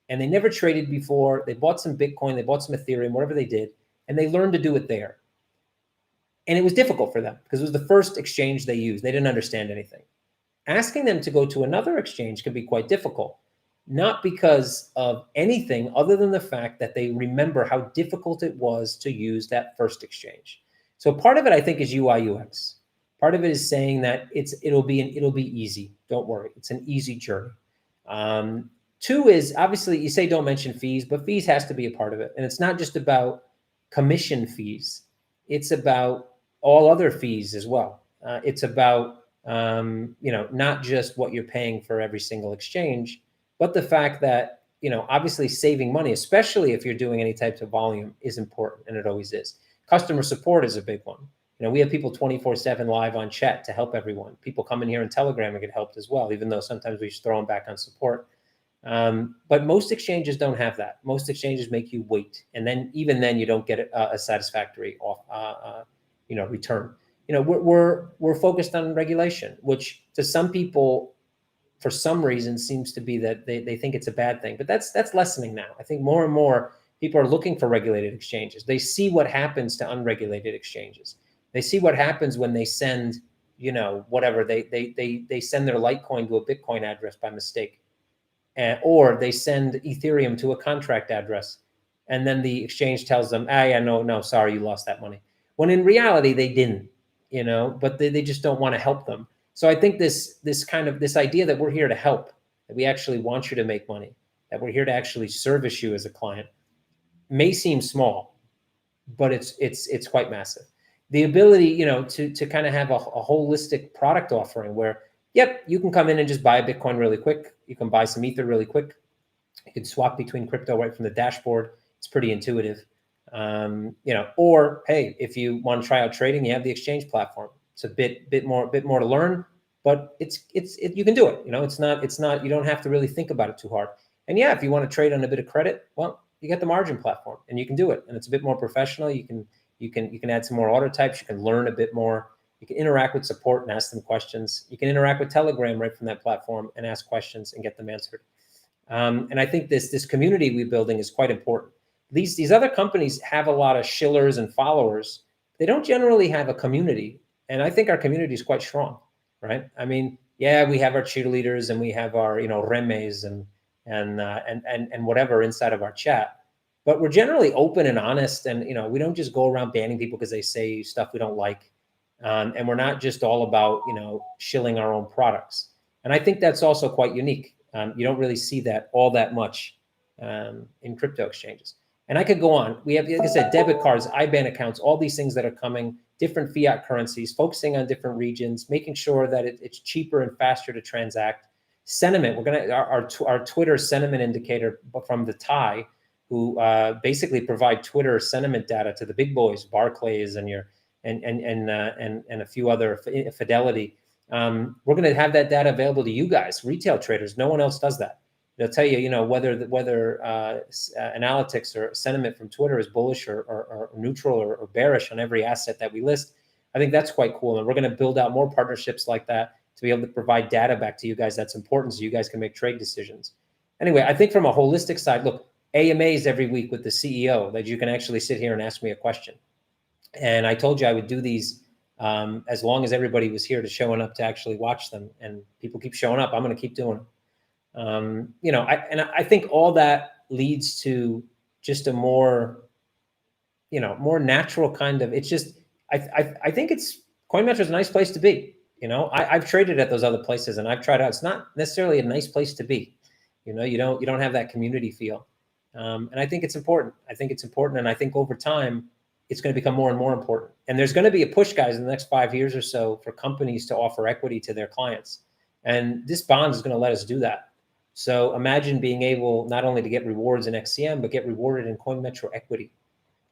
and they never traded before. They bought some Bitcoin, they bought some Ethereum, whatever they did, and they learned to do it there. And it was difficult for them because it was the first exchange they used. They didn't understand anything. Asking them to go to another exchange can be quite difficult, not because of anything other than the fact that they remember how difficult it was to use that first exchange. So part of it, I think, is UI UX. Part of it is saying that it'll be easy. Don't worry, it's an easy journey. Two is, obviously, you say don't mention fees, but fees has to be a part of it, and it's not just about commission fees. It's about all other fees as well. It's about not just what you're paying for every single exchange, but the fact that, obviously saving money, especially if you're doing any types of volume, is important, and it always is. Customer support is a big one. We have people 24/7 live on chat to help everyone. People come in here and Telegram and get helped as well, even though sometimes we just throw them back on support. But most exchanges don't have that. Most exchanges make you wait, and then even then you don't get a satisfactory return. We're focused on regulation, which to some people, for some reason, seems to be that they think it's a bad thing. But that's lessening now. I think more and more people are looking for regulated exchanges. They see what happens to unregulated exchanges. They see what happens when they send, whatever, they send their Litecoin to a Bitcoin address by mistake. Or they send Ethereum to a contract address. And then the exchange tells them, no, sorry, you lost that money. When in reality, they didn't, but they just don't want to help them. So I think this idea that we're here to help, that we actually want you to make money, that we're here to actually service you as a client, may seem small, but it's quite massive. The ability, you know, to kind of have a holistic product offering where, yep, you can come in and just buy a Bitcoin really quick. You can buy some Ether really quick. You can swap between crypto right from the dashboard. It's pretty intuitive. You know, or hey, if you want to try out trading, you have the exchange platform. It's a bit more to learn, but you can do it. You know, it's not, you don't have to really think about it too hard. And yeah, if you want to trade on a bit of credit, well, you get the margin platform and you can do it. And it's a bit more professional. You can add some more order types. You can learn a bit more. You can interact with support and ask them questions. You can interact with Telegram right from that platform and ask questions and get them answered. And I think this community we're building is quite important. These other companies have a lot of shillers and followers. They don't generally have a community. And I think our community is quite strong, right? I mean, yeah, we have our cheerleaders and we have our, you know, remes and whatever inside of our chat, but we're generally open and honest. And, you know, we don't just go around banning people because they say stuff we don't like. And we're not just all about, you know, shilling our own products. And I think that's also quite unique. You don't really see that all that much in crypto exchanges. And I could go on. We have, like I said, debit cards, IBAN accounts, all these things that are coming, different fiat currencies, focusing on different regions, making sure that it's cheaper and faster to transact. Sentiment, we're going to, our Twitter sentiment indicator from the Thai, who basically provide Twitter sentiment data to the big boys, Barclays and a few other, Fidelity. We're going to have that data available to you guys, retail traders. No one else does that. They'll tell you, you know, whether analytics or sentiment from Twitter is bullish or neutral or bearish on every asset that we list. I think that's quite cool. And we're going to build out more partnerships like that to be able to provide data back to you guys. That's important so you guys can make trade decisions. Anyway, I think from a holistic side, look, AMAs every week with the CEO that you can actually sit here and ask me a question. And I told you I would do these as long as everybody was here to showing up to actually watch them. And people keep showing up. I'm going to keep doing it. You know, I think all that leads to just a more, you know, more natural kind of, it's just, I think CoinMetro is a nice place to be. You know, I've traded at those other places and I've tried out. It's not necessarily a nice place to be. You know, you don't have that community feel. And I think it's important. I think it's important. And I think over time, it's going to become more and more important. And there's going to be a push, guys, in the next 5 years or so for companies to offer equity to their clients. And this bond is going to let us do that. So imagine being able not only to get rewards in XCM, but get rewarded in CoinMetro equity.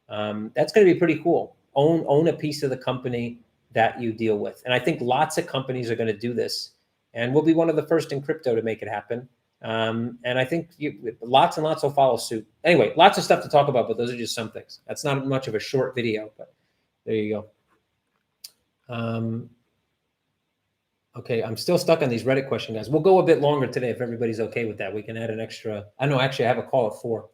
That's going to be pretty cool. Own a piece of the company that you deal with. And I think lots of companies are going to do this. And we'll be one of the first in crypto to make it happen. And I think lots and lots will follow suit. Anyway, lots of stuff to talk about, but those are just some things. That's not much of a short video, but there you go. Okay, I'm still stuck on these Reddit questions, guys. We'll go a bit longer today if everybody's okay with that. We can add an extra. I know, actually, I have a call at 4.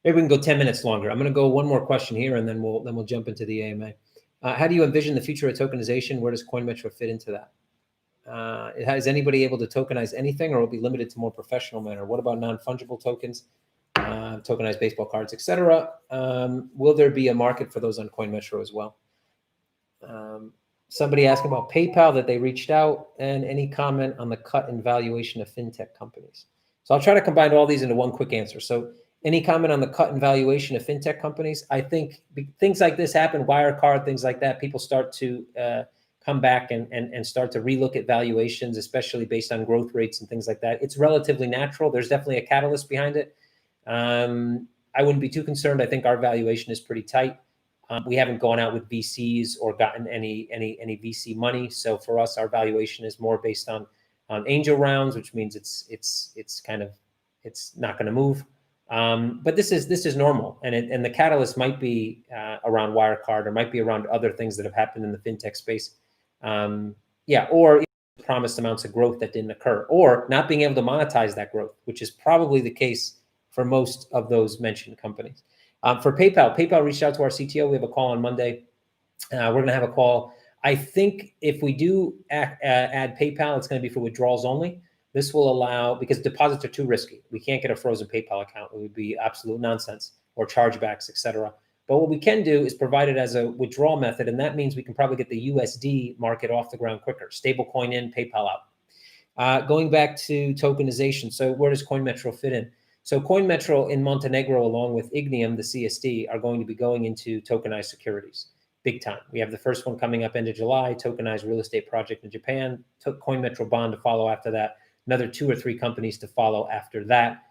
Maybe we can go 10 minutes longer. I'm going to go one more question here, and then we'll jump into the AMA. How do you envision the future of tokenization? Where does CoinMetro fit into that? Is anybody able to tokenize anything, or will it be limited to more professional manner? What about non-fungible tokens, tokenized baseball cards, etc.? Will there be a market for those on CoinMetro as well? Somebody asking about PayPal, that they reached out, and any comment on the cut in valuation of fintech companies. So I'll try to combine all these into one quick answer. So any comment on the cut in valuation of fintech companies? I think things like this happen, Wirecard, things like that. People start to come back and start to relook at valuations, especially based on growth rates and things like that. It's relatively natural. There's definitely a catalyst behind it. I wouldn't be too concerned. I think our valuation is pretty tight. We haven't gone out with VCs or gotten any VC money. So for us, our valuation is more based on angel rounds, which means it's not going to move. But this is normal, and the catalyst might be around Wirecard, or might be around other things that have happened in the fintech space. Or promised amounts of growth that didn't occur, or not being able to monetize that growth, which is probably the case for most of those mentioned companies. For PayPal reached out to our CTO. We have a call on Monday. We're going to have a call. I think if we do add PayPal, it's going to be for withdrawals only. This will allow, because deposits are too risky. We can't get a frozen PayPal account. It would be absolute nonsense, or chargebacks, etc. But what we can do is provide it as a withdrawal method, and that means we can probably get the USD market off the ground quicker. Stablecoin in, PayPal out. Going back to tokenization, so where does CoinMetro fit in? So CoinMetro in Montenegro, along with Ignium, the CSD, are going to be going into tokenized securities, big time. We have the first one coming up end of July, tokenized real estate project in Japan, CoinMetro bond to follow after that, another 2 or 3 companies to follow after that,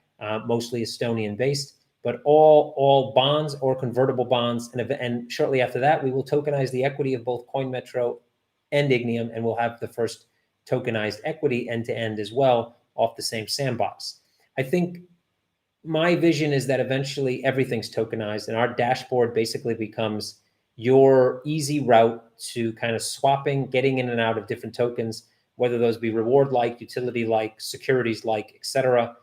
mostly Estonian-based, but all bonds or convertible bonds. And shortly after that, we will tokenize the equity of both CoinMetro and Ignium, and we'll have the first tokenized equity end-to-end as well off the same sandbox. I think my vision is that eventually everything's tokenized, and our dashboard basically becomes your easy route to kind of swapping, getting in and out of different tokens, whether those be reward-like, utility-like, securities-like, et cetera,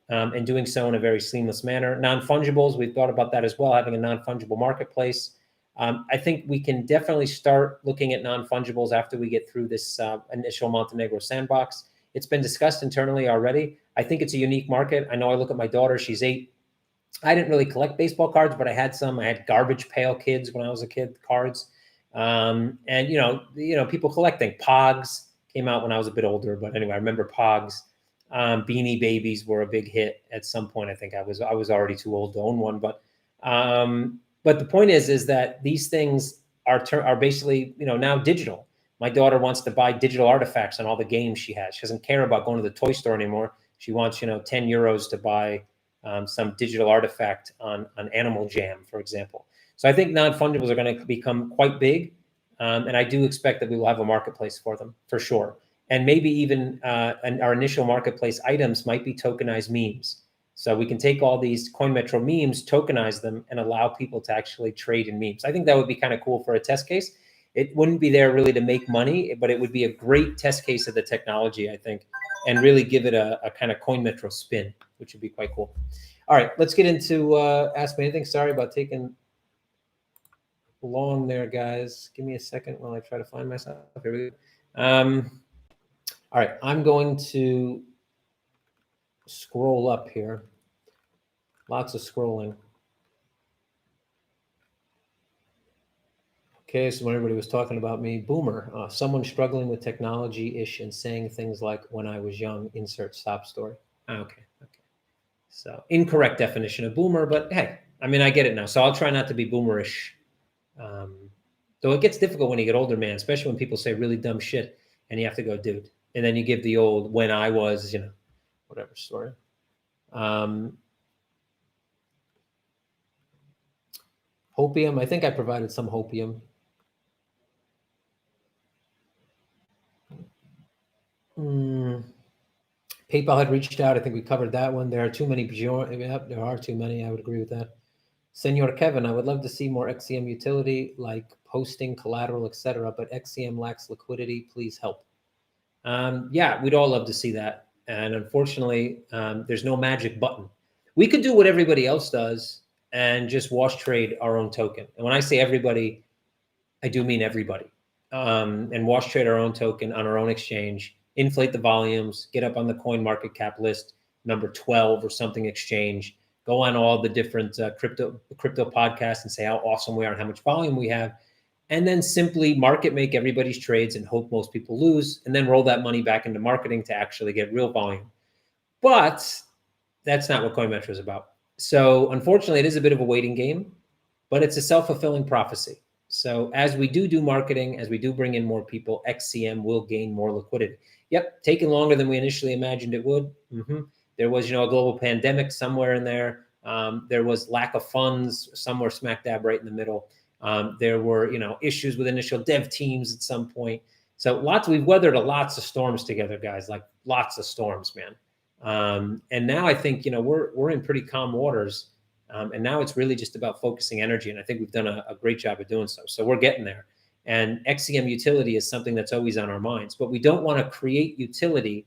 and doing so in a very seamless manner. Non-fungibles, we've thought about that as well, having a non-fungible marketplace. I think we can definitely start looking at non-fungibles after we get through this initial Montenegro sandbox. It's been discussed internally already. I think it's a unique market. I know I look at my daughter, she's 8. I didn't really collect baseball cards, but I had some. I had Garbage Pail Kids when I was a kid, cards. And, people collecting. Pogs came out when I was a bit older, but anyway, I remember Pogs. Beanie Babies were a big hit at some point. I think I was already too old to own one, but the point is that these things are basically, now digital. My daughter wants to buy digital artifacts on all the games she has. She doesn't care about going to the toy store anymore. She wants, 10 euros to buy some digital artifact on Animal Jam, for example. So I think non-fungibles are going to become quite big, and I do expect that we will have a marketplace for them, for sure. And maybe even our initial marketplace items might be tokenized memes. So we can take all these CoinMetro memes, tokenize them, and allow people to actually trade in memes. I think that would be kind of cool for a test case. It wouldn't be there really to make money, but it would be a great test case of the technology, I think, and really give it a kind of CoinMetro spin, which would be quite cool. All right, let's get into Ask Me Anything. Sorry about taking long there, guys. Give me a second while I try to find myself. Here we go. All right, I'm going to scroll up here. Lots of scrolling. Okay, so when everybody was talking about me, boomer, someone struggling with technology-ish and saying things like, when I was young, insert stop story. Okay. So incorrect definition of boomer, but hey, I mean, I get it now. So I'll try not to be boomerish. Though it gets difficult when you get older, man, especially when people say really dumb shit and you have to go, dude. And then you give the old, when I was, whatever story. Hopium, I think I provided some hopium. PayPal had reached out. I think we covered that one. There are too many. Yep, there are too many. I would agree with that. Senor Kevin, I would love to see more XCM utility, like posting, collateral, etc. But XCM lacks liquidity. Please help. Yeah, we'd all love to see that. And unfortunately, there's no magic button. We could do what everybody else does and just wash trade our own token. And when I say everybody, I do mean everybody. And wash trade our own token on our own exchange, inflate the volumes, get up on the coin market cap list, number 12 or something exchange, go on all the different crypto podcasts and say how awesome we are and how much volume we have, and then simply market make everybody's trades and hope most people lose, and then roll that money back into marketing to actually get real volume. But that's not what CoinMetro is about. So unfortunately, it is a bit of a waiting game, but it's a self-fulfilling prophecy. So as we do marketing, as we do bring in more people, XCM will gain more liquidity. Yep, taking longer than we initially imagined it would. There was, a global pandemic somewhere in there. There was lack of funds somewhere smack dab right in the middle. There were, issues with initial dev teams at some point. So we've weathered lots of storms together, guys, like lots of storms, man. And now I think, we're in pretty calm waters. And now it's really just about focusing energy. And I think we've done a great job of doing so. So we're getting there. And XCM utility is something that's always on our minds. But we don't want to create utility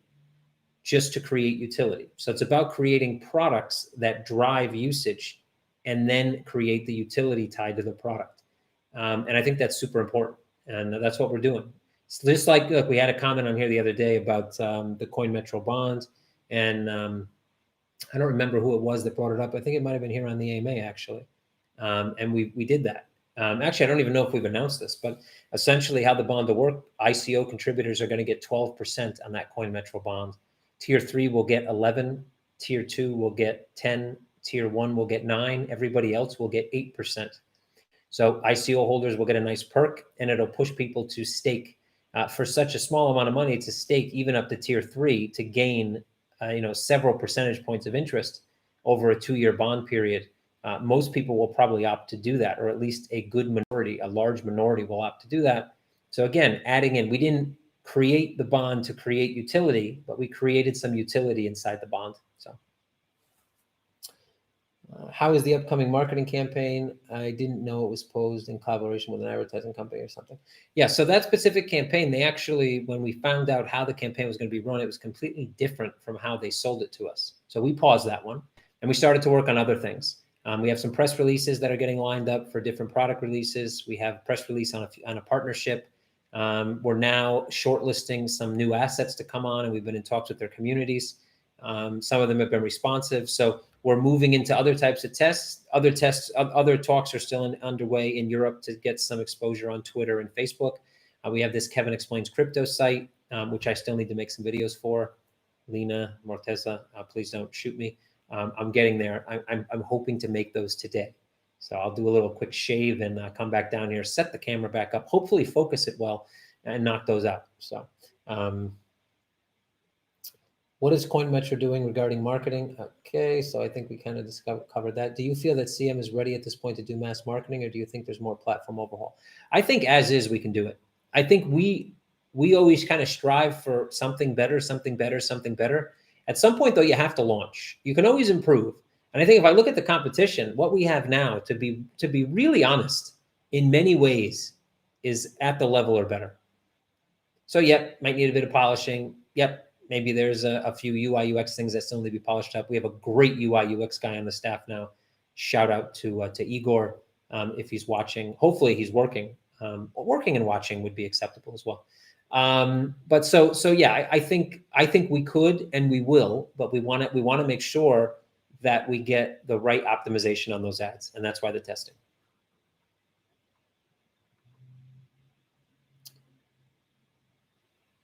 just to create utility. So it's about creating products that drive usage and then create the utility tied to the product. And I think that's super important. And that's what we're doing. So just like, look, we had a comment on here the other day about the CoinMetro bond. And I don't remember who it was that brought it up. I think it might have been here on the AMA, actually. And we did that. Actually, I don't even know if we've announced this, but essentially how the bond will work, ICO contributors are going to get 12% on that CoinMetro bond. Tier 3 will get 11, Tier 2 will get 10, Tier 1 will get 9, everybody else will get 8%. So ICO holders will get a nice perk, and it'll push people to stake for such a small amount of money to stake even up to Tier 3 to gain several percentage points of interest over a 2-year bond period. Most people will probably opt to do that, or at least a good minority, a large minority will opt to do that. So again, adding in, we didn't create the bond to create utility, but we created some utility inside the bond. So how is the upcoming marketing campaign? I didn't know it was posed in collaboration with an advertising company or something. Yeah, so that specific campaign, they actually, when we found out how the campaign was going to be run, it was completely different from how they sold it to us. So we paused that one, and we started to work on other things. We have some press releases that are getting lined up for different product releases. We have press release on a partnership. We're now shortlisting some new assets to come on, and we've been in talks with their communities. Some of them have been responsive. So we're moving into other types of tests. Other talks are still underway in Europe to get some exposure on Twitter and Facebook. We have this Kevin Explains Crypto site, which I still need to make some videos for. Lena Morteza, please don't shoot me. I'm getting there. I'm hoping to make those today. So I'll do a little quick shave and come back down here, set the camera back up, hopefully focus it well, and knock those out. So what is CoinMetro doing regarding marketing? Okay, so I think we kind of covered that. Do you feel that CM is ready at this point to do mass marketing, or do you think there's more platform overhaul? I think as is, we can do it. I think we always kind of strive for something better, something better, something better. At some point, though, you have to launch. You can always improve. And I think if I look at the competition, what we have now, to be really honest, in many ways, is at the level or better. So, yep, might need a bit of polishing. Yep, maybe there's a few UI UX things that still need to be polished up. We have a great UI UX guy on the staff now. Shout out to Igor if he's watching. Hopefully, he's working. Working and watching would be acceptable as well. But so yeah, I think we could and we will, but we want to make sure that we get the right optimization on those ads, and that's why the testing.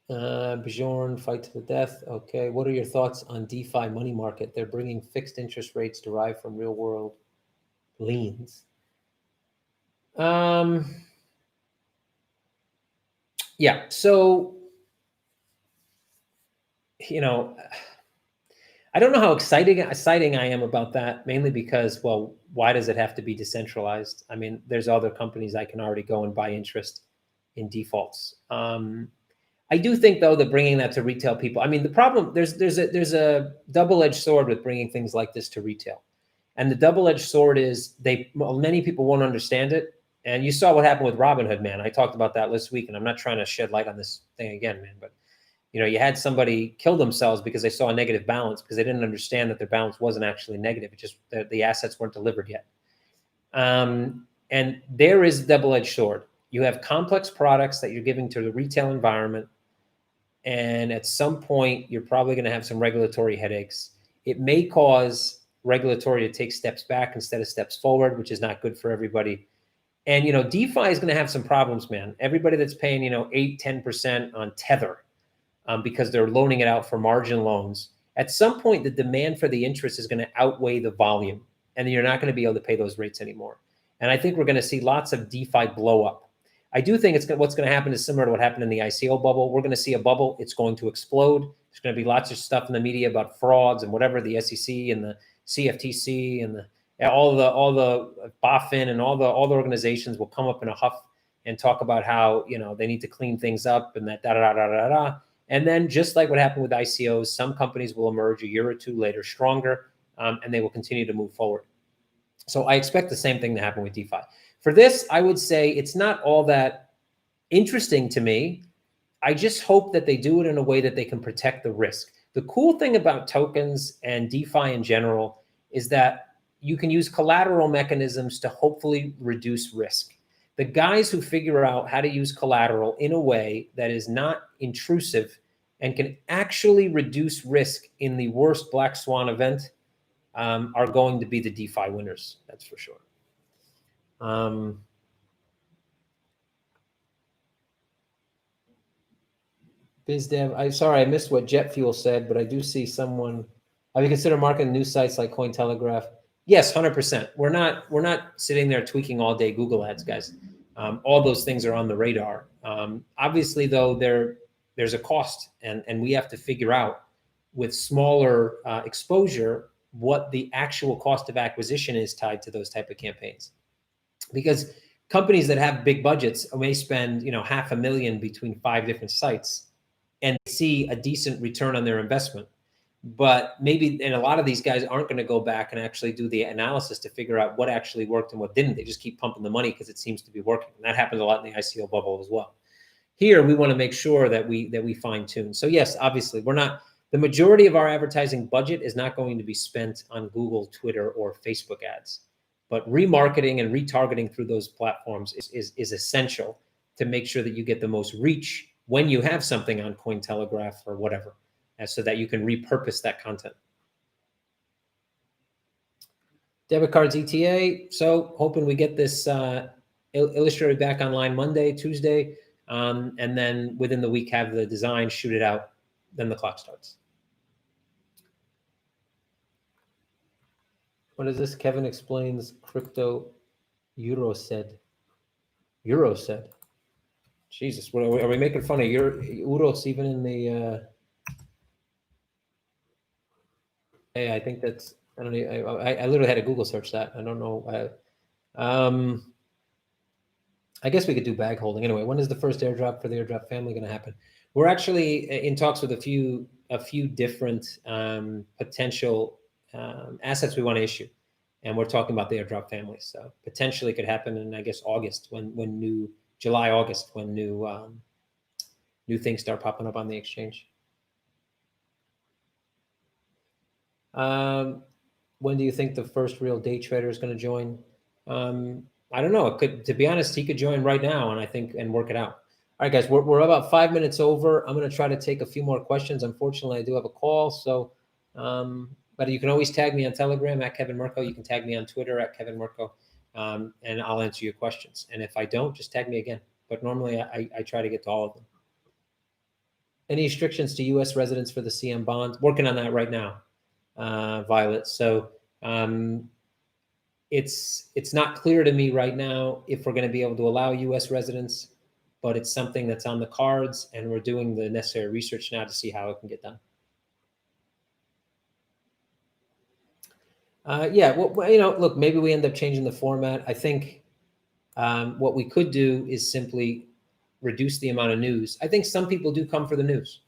Bjorn, fight to the death. Okay, what are your thoughts on DeFi money market? They're bringing fixed interest rates derived from real world liens. Yeah, so I don't know how exciting I am about that, mainly because, well, why does it have to be decentralized? I mean, there's other companies I can already go and buy interest in defaults. I do think, though, that bringing that to retail people, I mean, the problem, there's a double-edged sword with bringing things like this to retail. And the double-edged sword is many people won't understand it. And you saw what happened with Robinhood, man. I talked about that last week, and I'm not trying to shed light on this thing again, man, but you had somebody kill themselves because they saw a negative balance because they didn't understand that their balance wasn't actually negative. It's just that the assets weren't delivered yet. And there is a double-edged sword. You have complex products that you're giving to the retail environment. And at some point, you're probably going to have some regulatory headaches. It may cause regulatory to take steps back instead of steps forward, which is not good for everybody. And, DeFi is going to have some problems, man. Everybody that's paying, 8, 10% on Tether, because they're loaning it out for margin loans. At some point, the demand for the interest is going to outweigh the volume, and you're not going to be able to pay those rates anymore. And I think we're going to see lots of DeFi blow up. I do think what's going to happen is similar to what happened in the ICO bubble. We're going to see a bubble. It's going to explode. There's going to be lots of stuff in the media about frauds and whatever, the SEC and the CFTC and all the BaFin and all the organizations will come up in a huff and talk about how, they need to clean things up and that da-da-da-da-da-da. And then just like what happened with ICOs, some companies will emerge a year or two later stronger, and they will continue to move forward. So I expect the same thing to happen with DeFi. For this, I would say it's not all that interesting to me. I just hope that they do it in a way that they can protect the risk. The cool thing about tokens and DeFi in general is that you can use collateral mechanisms to hopefully reduce risk. The guys who figure out how to use collateral in a way that is not intrusive and can actually reduce risk in the worst black swan event are going to be the DeFi winners. That's for sure. BizDev, sorry, I missed what Jet Fuel said, but I do see someone. Have you considered marketing news sites like Cointelegraph? Yes, 100%. We're not sitting there tweaking all day Google ads, guys. All those things are on the radar. Obviously, though, there's a cost, and we have to figure out with smaller exposure what the actual cost of acquisition is tied to those type of campaigns, because companies that have big budgets may spend $500,000 between 5 different sites and see a decent return on their investment. But maybe, and a lot of these guys aren't going to go back and actually do the analysis to figure out what actually worked and what didn't. They just keep pumping the money because it seems to be working. And that happens a lot in the ICO bubble as well. Here, we want to make sure that we fine tune. So yes, obviously, the majority of our advertising budget is not going to be spent on Google, Twitter, or Facebook ads. But remarketing and retargeting through those platforms is essential to make sure that you get the most reach when you have something on Cointelegraph or whatever, so that you can repurpose that content. Debit cards ETA. So hoping we get this illustrated back online Monday, Tuesday, and then within the week have the design, shoot it out, then the clock starts. What is this? Kevin explains crypto Euro said. Jesus, what are we making fun of euros even in the? Hey, I think that's, I don't know. I literally had to Google search that. I don't know. I guess we could do bag holding anyway. When is the first airdrop for the airdrop family going to happen? We're actually in talks with a few different potential assets we want to issue, and we're talking about the airdrop family. So potentially it could happen in, I guess, August, July, August, when new things start popping up on the exchange. When do you think the first real day trader is going to join? I don't know. To be honest, he could join right now, and work it out. All right, guys, we're about 5 minutes over. I'm going to try to take a few more questions. Unfortunately, I do have a call, so but you can always tag me on Telegram at Kevin Murcko. You can tag me on Twitter at Kevin Murcko, and I'll answer your questions. And if I don't, just tag me again. But normally, I try to get to all of them. Any restrictions to U.S. residents for the CM bond? Working on that right now, Violet. So it's not clear to me right now if we're going to be able to allow U.S. residents, but it's something that's on the cards, and we're doing the necessary research now to see how it can get done. Yeah, well, look, maybe we end up changing the format. I think what we could do is simply reduce the amount of news. I think some people do come for the news.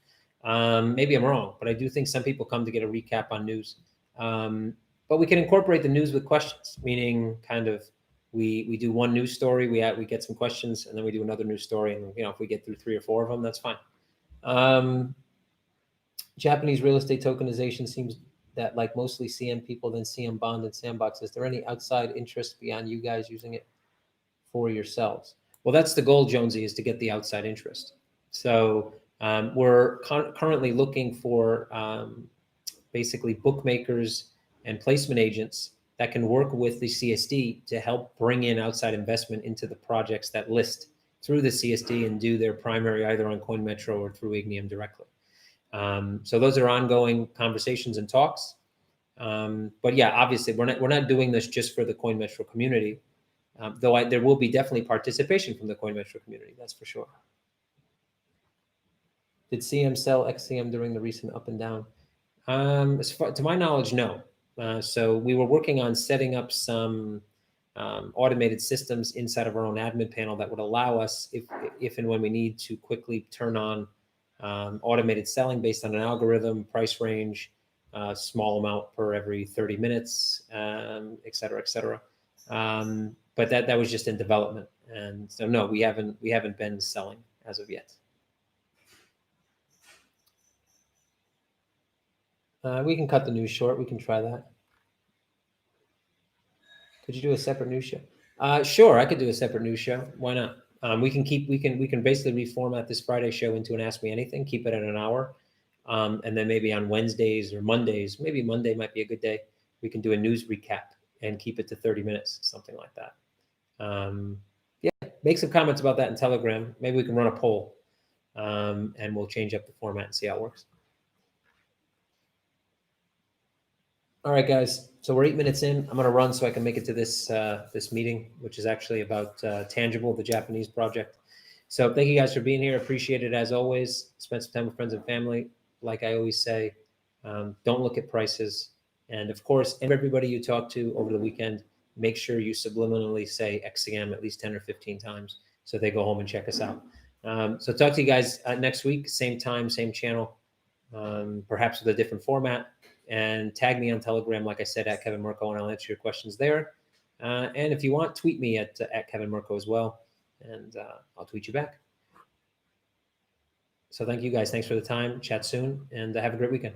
Maybe I'm wrong, but I do think some people come to get a recap on news. But we can incorporate the news with questions, meaning kind of we do one news story, we get some questions, and then we do another news story. And if we get through 3 or 4 of them, that's fine. Japanese real estate tokenization seems that like mostly CM people, then CM Bond and Sandbox. Is there any outside interest beyond you guys using it for yourselves? Well, that's the goal, Jonesy, is to get the outside interest. So we're currently looking for basically bookmakers and placement agents that can work with the CSD to help bring in outside investment into the projects that list through the CSD and do their primary either on CoinMetro or through Ignium directly. So those are ongoing conversations and talks. But yeah, obviously we're not doing this just for the CoinMetro community, though there will be definitely participation from the CoinMetro community, that's for sure. Did CM sell XCM during the recent up and down? To my knowledge, no. So we were working on setting up some automated systems inside of our own admin panel that would allow us, if and when we need to, quickly turn on automated selling based on an algorithm, price range, small amount per every 30 minutes, et cetera, et cetera. But that was just in development, and so no, we haven't been selling as of yet. We can cut the news short. We can try that. Could you do a separate news show? Sure, I could do a separate news show. Why not? We can basically reformat this Friday show into an Ask Me Anything. Keep it at an hour, and then maybe on Wednesdays or Mondays, maybe Monday might be a good day. We can do a news recap and keep it to 30 minutes, something like that. Yeah, make some comments about that in Telegram. Maybe we can run a poll, and we'll change up the format and see how it works. All right, guys. So we're 8 minutes in. I'm going to run so I can make it to this meeting, which is actually about Tangible, the Japanese project. So thank you guys for being here. Appreciate it as always. Spend some time with friends and family. Like I always say, don't look at prices. And of course, everybody you talk to over the weekend, make sure you subliminally say XCM at least 10 or 15 times so they go home and check us out. So talk to you guys next week, same time, same channel, perhaps with a different format. And tag me on Telegram, like I said, at Kevin Murcko, and I'll answer your questions there. And if you want, tweet me at Kevin Murcko as well, and I'll tweet you back. So thank you guys. Thanks for the time. Chat soon, and have a great weekend.